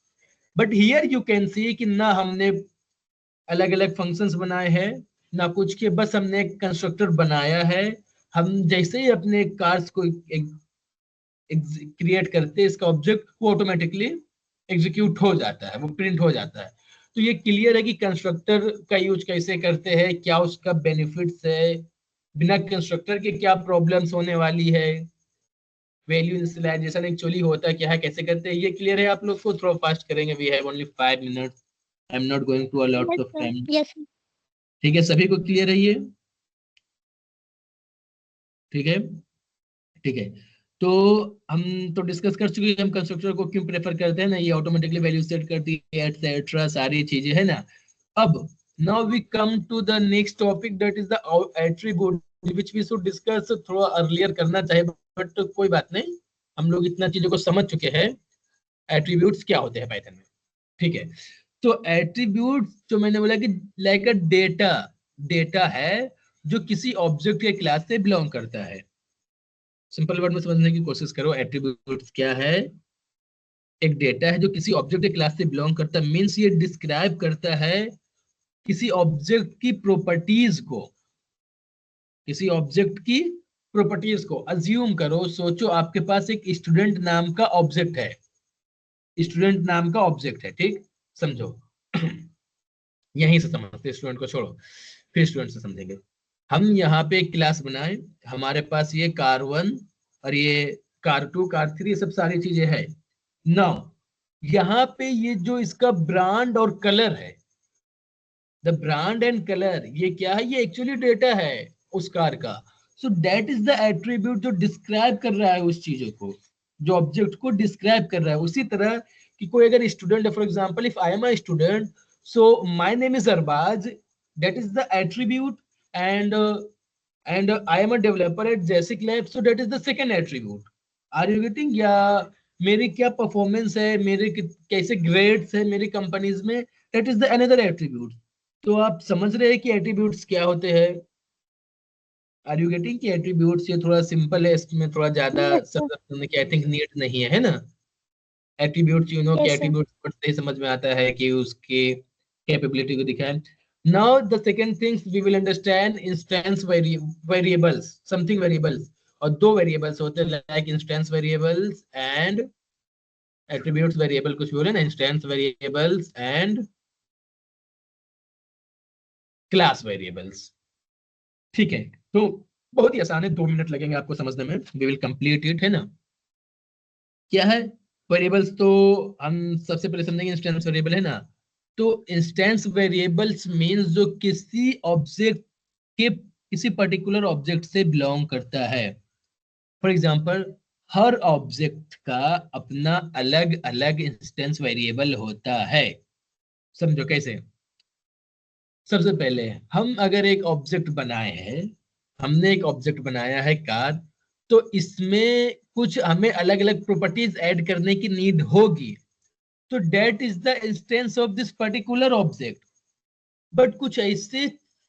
But here you can see कि ना हमने अलग अलग फंक्शंस बनाए हैं ना कुछ के, बस हमने एक कंस्ट्रक्टर बनाया है। हम जैसे ही अपने कार्स को क्रिएट करते हैं, इसका ऑब्जेक्ट वो ऑटोमेटिकली एग्जीक्यूट हो जाता है, वो प्रिंट हो जाता है। तो ये क्लियर है कि कंस्ट्रक्टर का यूज कैसे करते हैं, क्या उसका बेनिफिट्स है, बिना कंस्ट्रक्टर के क्या प्रॉब्लम्स होने वाली है, वैल्यू इनिशियलाइजेशन एक्चुअली होता क्या है, कैसे करते हैं, ये क्लियर है आप लोग को। थोड़ा फास्ट करेंगे, we have only 5 minutes, I am not going to a lot of time. Yes ठीक है, सभी को क्लियर है ये, ठीक है, ठीक है। तो हम तो डिस्कस कर चुके हैं हम कंस्ट्रक्टर को क्यों प्रेफर करते हैं ना, ये ऑटोमेटिकली वैल्यू सेट करती है एटसेट्रा, सारी चीजें है ना। अब now we come to the next topic, that is the attribute which we should discuss. थोड़ा अर्लियर करना चाहिए बट कोई बात नहीं, हम लोग इतना चीजों को समझ चुके हैं एट्रीब्यूट्स क्या होते हैं पाइथन में, ठीक है। तो एट्रीब्यूट जो मैंने बोला कि लाइक अ डेटा है जो किसी ऑब्जेक्ट या क्लास से बिलोंग करता है। सिंपल वर्ड में समझने की कोशिश करो, एट्रीब्यूट्स क्या है, एक डेटा है जो किसी ऑब्जेक्ट या क्लास से बिलोंग करता है, मींस ये डिस्क्राइब करता है किसी ऑब्जेक्ट की प्रॉपर्टीज को, किसी ऑब्जेक्ट की प्रॉपर्टीज को। अज्यूम करो, सोचो आपके पास एक स्टूडेंट नाम का ऑब्जेक्ट है, स्टूडेंट नाम का ऑब्जेक्ट है, ठीक, समझो यहीं से समझते, स्टूडेंट को छोड़ो फिर स्टूडेंट से समझेंगे। हम यहाँ पे एक क्लास बनाए, हमारे पास ये car1 और ये car2 car3 ये सब सारी चीजें है। नाउ यहाँ पे ये जो इसका ब्रांड और कलर है, द ब्रांड एंड कलर, ये क्या है, ये एक्चुअली डेटा है उस कार का। So that is the attribute जो डिस्क्राइब कर रहा है उस चीजों को, जो ऑब्जेक्ट को डिस्क्राइब कर रहा है। उसी तरह कि कोई अगर स्टूडेंट है, for example if I am a student, so my name is Arbaaz, that is the attribute, and I am a developer at Jessic Labs, so that is the second attribute. Are you getting? या मेरी क्या performance है, मेरे कैसे grades है मेरी companies में, that is the another attribute. तो आप समझ रहे हैं कि एट्रीब्यूट्स क्या होते हैं। आर यू गेटिंग कि एट्रीब्यूट्स ये थोड़ा सिंपल है, इसमें थोड़ा ज्यादा समझ करने की आई थिंक नीड नहीं है ना। एट्रीब्यूट्स यू नो कि एट्रीब्यूट्स से समझ में आता है कि उसकी कैपेबिलिटी को दिखाएं। Now the second thing we will understand instance variables, something variables. और दो वेरिएबल्स होते हैं like instance variables and attributes variable, कुछ बोले ना, instance variables and class variables. ठीक है, तो बहुत ही आसान है, 2 मिनट लगेंगे आपको समझने में, वी विल कंप्लीट इट, है ना। क्या है वेरिएबल्स, तो हम सबसे पहले समझेंगे इंस्टेंस वेरिएबल, है ना। तो इंस्टेंस वेरिएबल्स मींस जो किसी ऑब्जेक्ट के किसी पर्टिकुलर ऑब्जेक्ट से बिलोंग करता है। फॉर एग्जांपल हर ऑब्जेक्ट का अपना अलग अलग इंस्टेंस वेरिएबल होता है। समझो कैसे। सबसे पहले हम अगर एक ऑब्जेक्ट बनाए हैं, हमने एक ऑब्जेक्ट बनाया है कार, तो इसमें कुछ हमें अलग अलग प्रॉपर्टीज ऐड करने की नीड होगी, तो that is the instance of this particular object. But कुछ ऐसे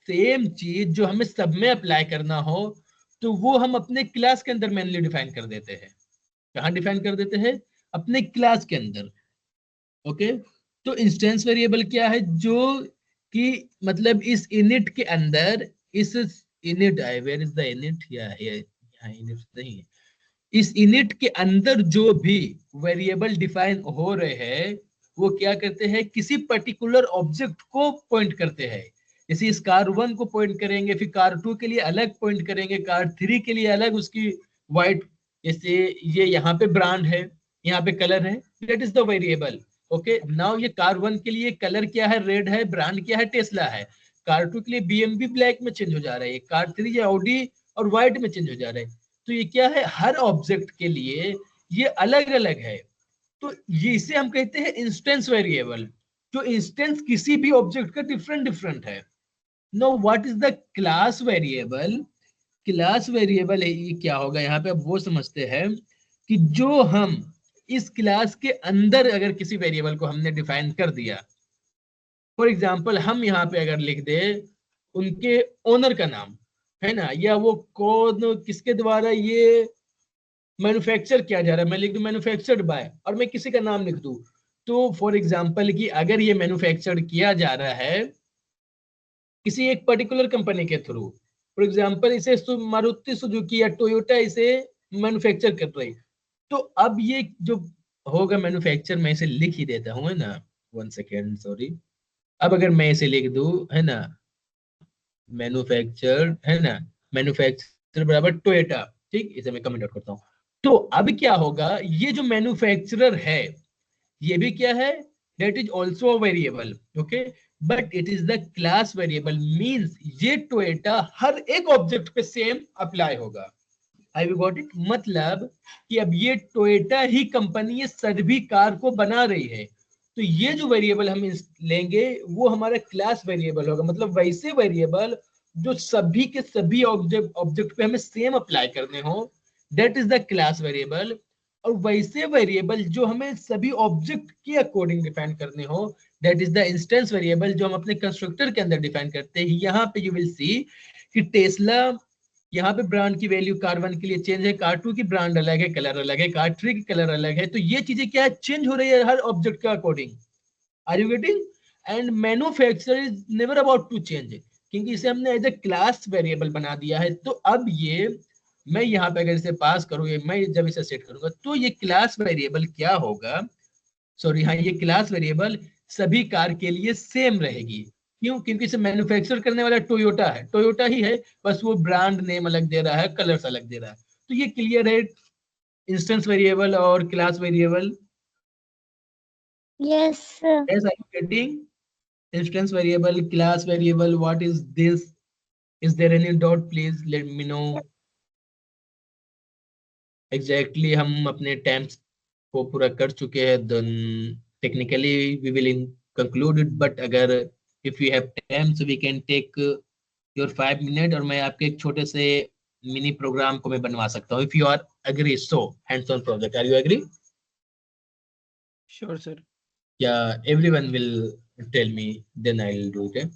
सेम चीज जो हमें सब में अप्लाई करना हो, तो वो हम अपने क्लास के अंदर मेनली डिफाइन कर देते हैं। कहाँ डिफाइन कर देते हैं? अपने क्लास के अंदर। ओके, तो इंस्टेंस वेरिएबल क्या है? जो कि मतलब इस इनिट के अंदर, इस init, where is the init, या यहाँ इनिट नहीं है, इस इनिट के अंदर जो भी वेरिएबल डिफाइन हो रहे हैं वो क्या करते हैं? किसी पर्टिकुलर ऑब्जेक्ट को पॉइंट करते हैं। जैसे इस कार 1 को पॉइंट करेंगे, फिर कार 2 के लिए अलग पॉइंट करेंगे, कार 3 के लिए अलग उसकी वाइट, जैसे ये यहाँ पे ब्रांड है, यहाँ पे कलर है, that is the variable. Okay, now ये कार 1 के लिए कलर क्या है? रेड है, ब्रांड क्या है? टेस्ला है। कार 2 के लिए बीएमवी ब्लैक में चेंज हो जा रहा है, कार 3 या ऑडी और व्हाइट में चेंज हो जा रहा है। तो ये क्या है? हर ऑब्जेक्ट के लिए ये अलग अलग है, तो ये इसे हम कहते हैं इंस्टेंस वेरिएबल। जो इंस्टेंस किसी भी ऑब्जेक्ट का डिफरेंट डिफरेंट है। Know what is the class variable? Class variable है ये क्या होगा? यहाँ पे अब वो समझते हैं कि जो हम इस क्लास के अंदर अगर किसी वेरिएबल को हमने डिफाइन कर दिया, फॉर एग्जाम्पल हम यहाँ पे अगर लिख दे उनके ओनर का नाम, है ना, या वो कौन किसके द्वारा ये मैन्युफैक्चर किया जा रहा है, मैं लिख दूं मैन्युफैक्चर्ड बाय, और मैं किसी का नाम लिख दूं, तो फॉर एग्जांपल कि अगर ये मैन्युफैक्चर किया जा रहा है किसी एक पर्टिकुलर कंपनी के थ्रू, फॉर एग्जांपल इसे मारुति सुजुकी या टोयोटा इसे मैन्युफैक्चर कर रही, तो अब ये जो होगा मैन्युफैक्चर, मैं इसे लिख ही देता हूँ, है ना, 1 सेकेंड, सॉरी। अब अगर मैं इसे लिख दूं, है ना, मैन्युफैक्चर्ड, है ना, मैन्युफैक्चर बराबर टोयोटा, ठीक, इसे मैं कमेंट आउट करता हूँ। तो अब क्या होगा? ये जो मैन्युफैक्चरर है ये भी क्या है? That is also a variable. Okay, but it is the class variable, means ये टोयोटा हर एक ऑब्जेक्ट पे सेम अप्लाई होगा। आई वी गॉट इट? मतलब कि अब ये टोयोटा ही कंपनी ये सभी कार को बना रही है, तो ये जो वेरिएबल हम लेंगे वो हमारा क्लास वेरिएबल होगा। मतलब वैसे वेरिएबल जो सभी के सभी ऑब्जेक्ट पे हमें सेम अप्लाई करने हो, that is the class variable. और वैसे वेरिएबल जो हमें सभी ऑब्जेक्ट के अकॉर्डिंग डिफाइन करने हो, that is the instance variable, जो हम अपने कंस्ट्रक्टर के अंदर डिफाइन करते हैं। यहाँ पे यू विल सी कि टेस्ला, यहाँ पे ब्रांड की वैल्यू कार 1 के लिए चेंज है, कार 2 की ब्रांड अलग है, कलर अलग है, कार 3 की कलर अलग है, तो ये चीजें क्या है? चेंज हो रही है हर ऑब्जेक्ट के according. Are you getting? And manufacture is never about to change, क्योंकि इसे हमने एज ए क्लास वेरिएबल बना दिया है। तो अब ये मैं यहाँ पे अगर इसे पास करूँ, मैं जब इसे सेट करूंगा, तो ये क्लास वेरिएबल क्या होगा? सॉरी, हाँ, ये क्लास वेरिएबल सभी कार के लिए सेम रहेगी। क्यों? क्योंकि इसे मैन्युफैक्चर करने वाला टोयोटा है, टोयोटा ही है, बस वो ब्रांड नेम अलग दे रहा है, कलर्स अलग दे रहा है। तो ये क्लियर है इंस्टेंस वेरिएबल और class variable? Yes, sir. Yes, are you getting? Instance variable, class variable, what is this? Is there any doubt? Please let me know. Exactly, हम अपने टाइम्स को पूरा कर चुके हैं, then technically we will conclude it, but अगर if you have time so we can take your 5 minutes, और मैं आपके एक छोटे से मिनी प्रोग्राम को मैं बनवा सकता हूँ, if you are agree, so hands on project, are you agree? Sure sir. Yeah, everyone will tell me, then I'll do it.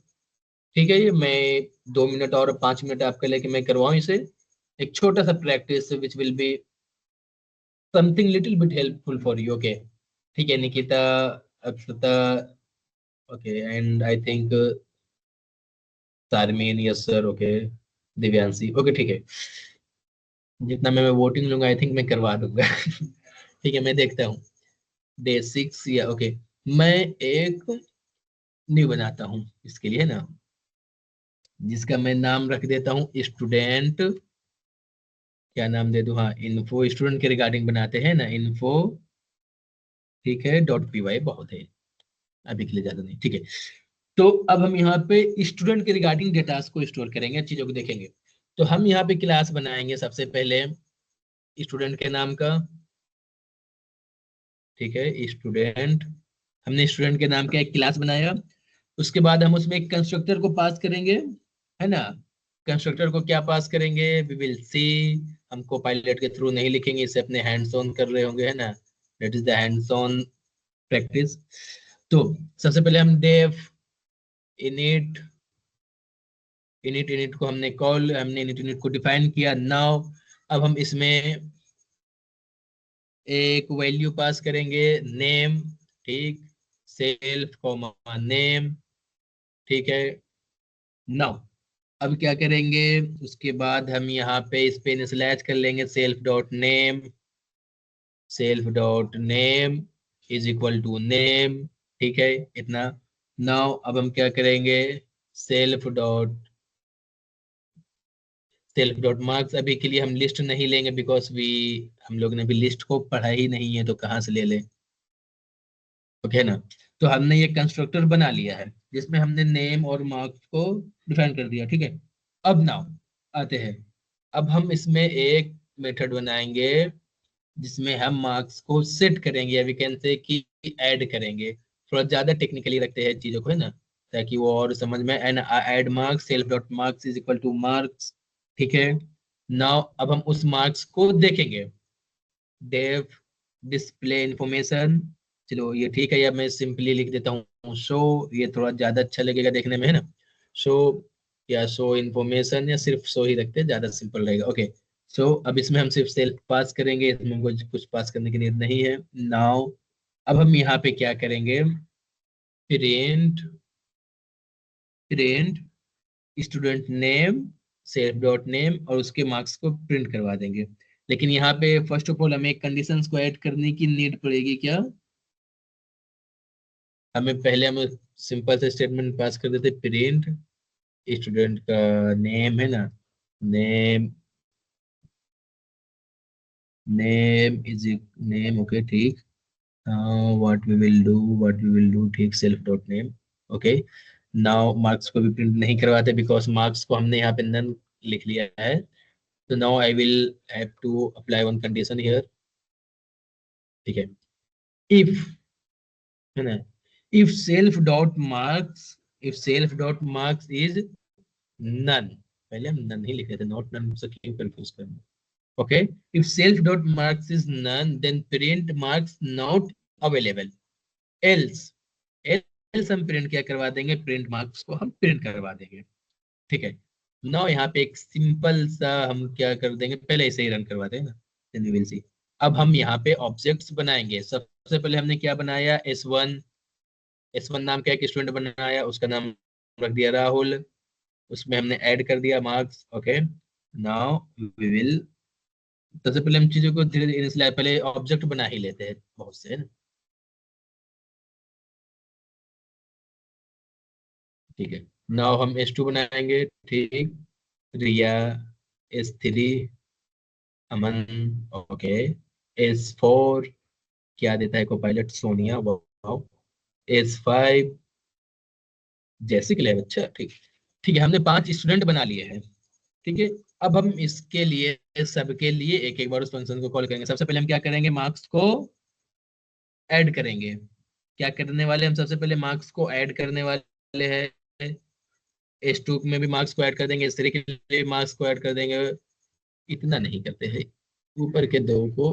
ठीक है, ये मैं 2 मिनट और 5 मिनट आपके लेके मैं करवाऊँ इसे, एक छोटा सा practice which will be something little bit helpful for you. Okay, ठीक है, Nikita, Akshata, okay, and I think Tarmeen, yes sir, okay, Divyanshi, okay, ठीक है। जितना मैं वोटिंग लूंगा आई थिंक मैं करवा दूंगा। ठीक है, मैं देखता हूँ। डे 6 या ओके, मैं एक न्यू बनाता हूँ इसके लिए ना, जिसका मैं नाम रख देता हूँ स्टूडेंट। क्या नाम दे दूँ, हाँ इन्फो, स्टूडेंट के रिगार्डिंग बनाते हैं ना, इन्फो। ठीक है, .py बहुत है अभी के लिए, ज्यादा नहीं। ठीक है, तो अब हम यहाँ पे स्टूडेंट के रिगार्डिंग डेटास को स्टोर करेंगे, चीजों को देखेंगे। तो हम यहाँ पे क्लास बनाएंगे सबसे पहले स्टूडेंट के नाम का। ठीक है, स्टूडेंट, हमने स्टूडेंट के नाम का एक क्लास बनाया। उसके बाद हम उसमें एक कंस्ट्रक्टर को पास करेंगे, है ना। कंस्ट्रक्टर को क्या पास करेंगे, वी विल सी। हमको पायलट के थ्रू नहीं लिखेंगे, इसे अपने हैंड्स ऑन कर रहे होंगे, है ना। That is the hands on practice. तो सबसे पहले हम डेफ इनिट, इनिट को हमने कॉल, हमने इनिट को डिफाइन किया। नाउ अब हम इसमें एक वैल्यू पास करेंगे, नेम। ठीक, सेल्फ कॉमा नेम। ठीक है, नाउ अब क्या करेंगे, उसके बाद हम यहाँ पे इस पे स्लैश कर लेंगे, सेल्फ.नेम इज इक्वल टू नेम। ठीक है, इतना। नाउ अब हम क्या करेंगे, सेल्फ डॉट मार्क्स। अभी के लिए हम लिस्ट नहीं लेंगे बिकॉज हम लोग ने भी लिस्ट को पढ़ा ही नहीं है, तो कहाँ से ले लें। ओके ना। तो हमने ये कंस्ट्रक्टर बना लिया है जिसमें हमने नेम और मार्क्स को डिफाइन कर दिया। ठीक है, अब नाउ आते हैं, अब हम इसमें एक मेथड बनाएंगे जिसमें हम मार्क्स को सेट करेंगे, या वी कैन से कि ऐड करेंगे। थोड़ा ज्यादा टेक्निकली रखते हैं चीजों को, है ना, ताकि वो और समझ में। And add marks, self dot marks is equal two marks. ठीक है, नाउ अब हम उस मार्क्स को देखेंगे, डेव डिस्प्ले इंफॉर्मेशन। चलो ये ठीक है, या मैं सिंपली लिख देता हूँ शो, ये थोड़ा ज्यादा अच्छा लगेगा देखने में, है ना। शो या शो इंफॉर्मेशन, या सिर्फ शो ही रखते हैं, ज्यादा सिंपल रहेगा। ओके, सो अब इसमें हम सिर्फ सेल्फ पास करेंगे, इसमें कुछ पास करने की नीड नहीं है। नाउ अब हम यहाँ पे क्या करेंगे, print print student name, self dot name, और उसके मार्क्स को प्रिंट करवा देंगे। लेकिन यहाँ पे फर्स्ट ऑफ ऑल हमें कंडीशंस को ऐड करने की नीड पड़ेगी क्या, हमें पहले हम सिंपल से स्टेटमेंट पास कर देते, प्रिंट स्टूडेंट का नेम, है ना, name, name is name. Okay ठीक, व्हाट वी विल डू ठीक, self dot name. Okay, now marks को भी प्रिंट नहीं करवाते बिकॉज मार्क्स को हमने यहाँ पे नन लिख लिया है। तो now I will have to apply one condition here. ठीक है, इफ, है ना, if self dot marks is none, पहले हम नन ही लिख रहे थे, नॉट नन से क्यों कंफ्यूज करना। Okay, if self dot marks is none then print marks not available, else else हम प्रिंट क्या करवा देंगे, प्रिंट मार्क्स को हम प्रिंट करवा देंगे। ठीक है, नाउ यहाँ पे एक सिंपल सा हम क्या कर देंगे, पहले इसे ही रन करवा देंगे ना, then we will see। अब हम यहाँ पे ऑब्जेक्ट्स बनाएंगे। सबसे पहले हमने क्या बनाया, S1 नाम का एक स्टूडेंट बनाया, उसका नाम रख दिया राहुल, उसमें हमने ऐड कर दिया marks. Okay, now we will, सबसे पहले हम चीजों को धीरे धीरे, पहले ऑब्जेक्ट बना ही लेते हैं बहुत से, है ना। ठीक है, नाउ हम S2 बनाएंगे। ठीक, रिया, S3 अमन। ओके, S4 क्या देता है को पायलट, सोनिया, वाओ। S5 जैसे कि अच्छा। ठीक, ठीक है, हमने 5 स्टूडेंट बना लिए हैं। ठीक है, अब हम इसके लिए सबके लिए एक एक बार उस फंक्शन को कॉल करेंगे। सबसे पहले हम क्या करेंगे, मार्क्स को ऐड करेंगे। क्या करने वाले हम, सबसे पहले मार्क्स को ऐड करने वाले हैं। S2 में भी मार्क्स को ऐड कर देंगे, S3 के लिए मार्क्स को ऐड कर देंगे। इतना नहीं करते हैं, ऊपर के दो को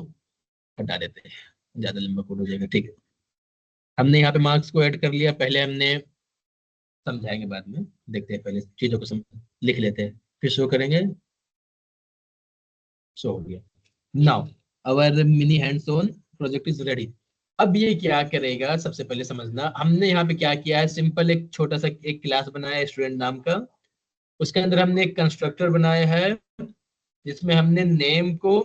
हटा देते हैं, ज्यादा लंबा कोड हो जाएगा। ठीक है, हमने यहाँ पे मार्क्स को ऐड कर लिया। पहले हमने, समझाएंगे बाद में, देखते हैं पहले चीजों को लिख लेते हैं, फिर शो करेंगे। शो हो गया। Now our mini hands on project is ready. अब ये क्या करेगा, सबसे पहले समझना, हमने यहाँ पे क्या किया है, सिंपल एक छोटा सा एक क्लास बनाया है स्टूडेंट नाम का, उसके अंदर हमने एक कंस्ट्रक्टर बनाया है जिसमें हमने नेम को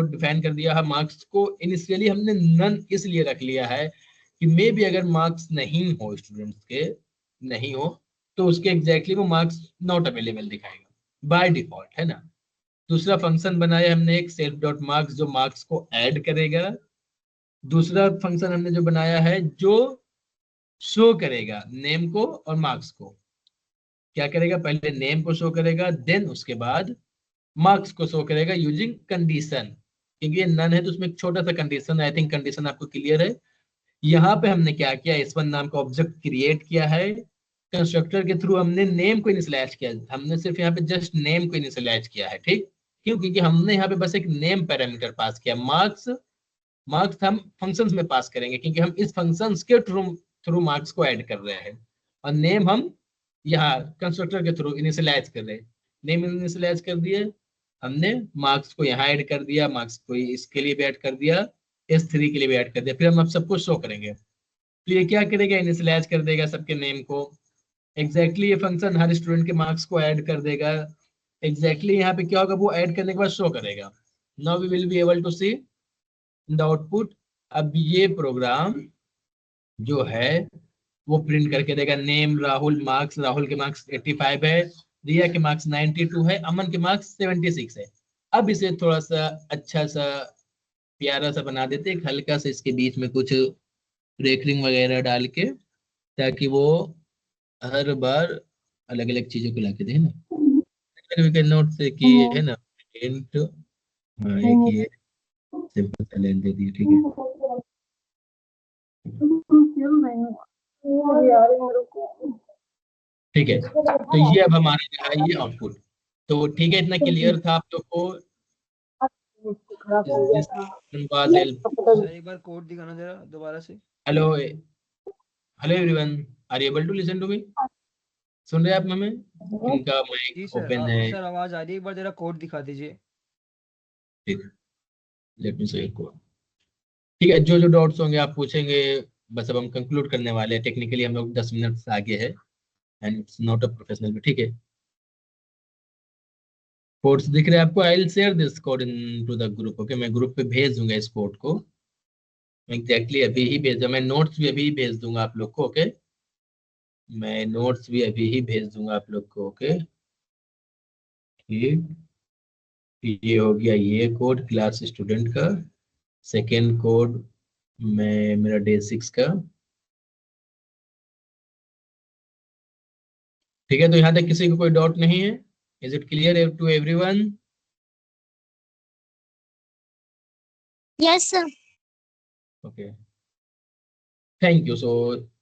डिफाइन कर दिया है, मार्क्स को इनिशियली हमने नन इसलिए रख लिया है कि मे भी अगर मार्क्स नहीं हो स्टूडेंट्स के नहीं हो तो उसके एग्जैक्टली वो मार्क्स नॉट अवेलेबल दिखाएगा बाय डिफॉल्ट, है ना। दूसरा फंक्शन बनाया हमने एक सेल्फ डॉट मार्क्स जो मार्क्स को ऐड करेगा। दूसरा फंक्शन हमने जो बनाया है जो शो करेगा नेम को और मार्क्स को। क्या करेगा, पहले नेम को शो करेगा, देन उसके बाद मार्क्स को शो करेगा यूजिंग कंडीशन, क्योंकि ये नन है तो उसमें एक छोटा सा कंडीशन, आई थिंक कंडीशन आपको क्लियर है। यहाँ पे हमने क्या किया, S1 नाम का ऑब्जेक्ट क्रिएट किया है, कंस्ट्रक्टर के थ्रू हमने नेम को इनिशियलाइज किया, हमने सिर्फ यहाँ पे जस्ट नेम को इनिशियलाइज किया है, ठीक। क्यों, क्योंकि हमने यहाँ पे बस एक नेम पैरामीटर पास किया। मार्क्स हम फंक्शंस में पास करेंगे क्योंकि हम इस फंक्शंस के थ्रू मार्क्स को ऐड कर रहे हैं, और नेम हम यहाँ कंस्ट्रक्टर के थ्रू इनिशियलाइज कर रहे हैं। नेम इनिशियलाइज कर दिए हमने, मार्क्स को यहाँ ऐड कर दिया, मार्क्स को इसके लिए भी ऐड कर दिया, S3 के लिए भी ऐड कर दिया, फिर हम अब सबको शो करेंगे। तो ये क्या करेगा, इनिशियलाइज कर देगा सबके नेम को। एग्जैक्टली ये फंक्शन हर स्टूडेंट के मार्क्स को ऐड कर देगा। एग्जैक्टली यहाँ पे क्या होगा, वो ऐड करने के बाद शो करेगा। Now we will be able to see the output. अब ये प्रोग्राम जो है वो प्रिंट करके देगा नेम राहुल मार्क्स, राहुल के मार्क्स 85 है, रिया के मार्क्स 92 है, अमन के मार्क्स 76 है। अब इसे थोड़ा सा अच्छा सा प्यारा सा बना देते हैं, हल्का सा इसके बीच में कुछ रेकरिंग वगैरह डाल के, ताकि वो हर बार अलग अलग चीजों को लाके दे ना। वी कैन नोट से कि है ना इंट, हाँ एक ये सिंपल सा लेन दे दिया, ठीक है। ठीक है, तो ये अब हमारा जो है ये आउटपुट। तो ठीक है, इतना क्लियर था आप लोग को। सर एक बार कोड दिखाना जरा दोबारा से। Hello hello everyone, are you able to listen to me? सुन रहे हैं आप हमें? इनका जी माइक सर, ओपन है। सर आवाज आ रही है, एक बार जरा कोड दिखा दीजिए। ठीक, लेट मी से कोड। ठीक है, जो जो डाउट्स होंगे आप पूछेंगे। बस अब हम कंक्लूड करने वाले हैं, टेक्निकली हम लोग 10 मिनट से आगे है, and it's not a professional, ठीक है। कोड्स दिख रहे हैं आपको? I will share this code in to the group, okay. मैं ग्रुप पे भेज दूंगा इस कोड को, एग्जैक्टली अभी ही भेजा। मैं नोट्स भी अभी ही भेज दूंगा आप लोग को, ओके। मैं नोट्स भी अभी ही भेज दूंगा आप लोग को, ओके। ठीक, ये हो गया ये कोड क्लास स्टूडेंट का। सेकेंड कोड मैं मेरा डे 6 का। ठीक है, तो यहाँ तक किसी को कोई डाउट नहीं है? Is it clear to everyone? Yes sir. Okay, thank you. So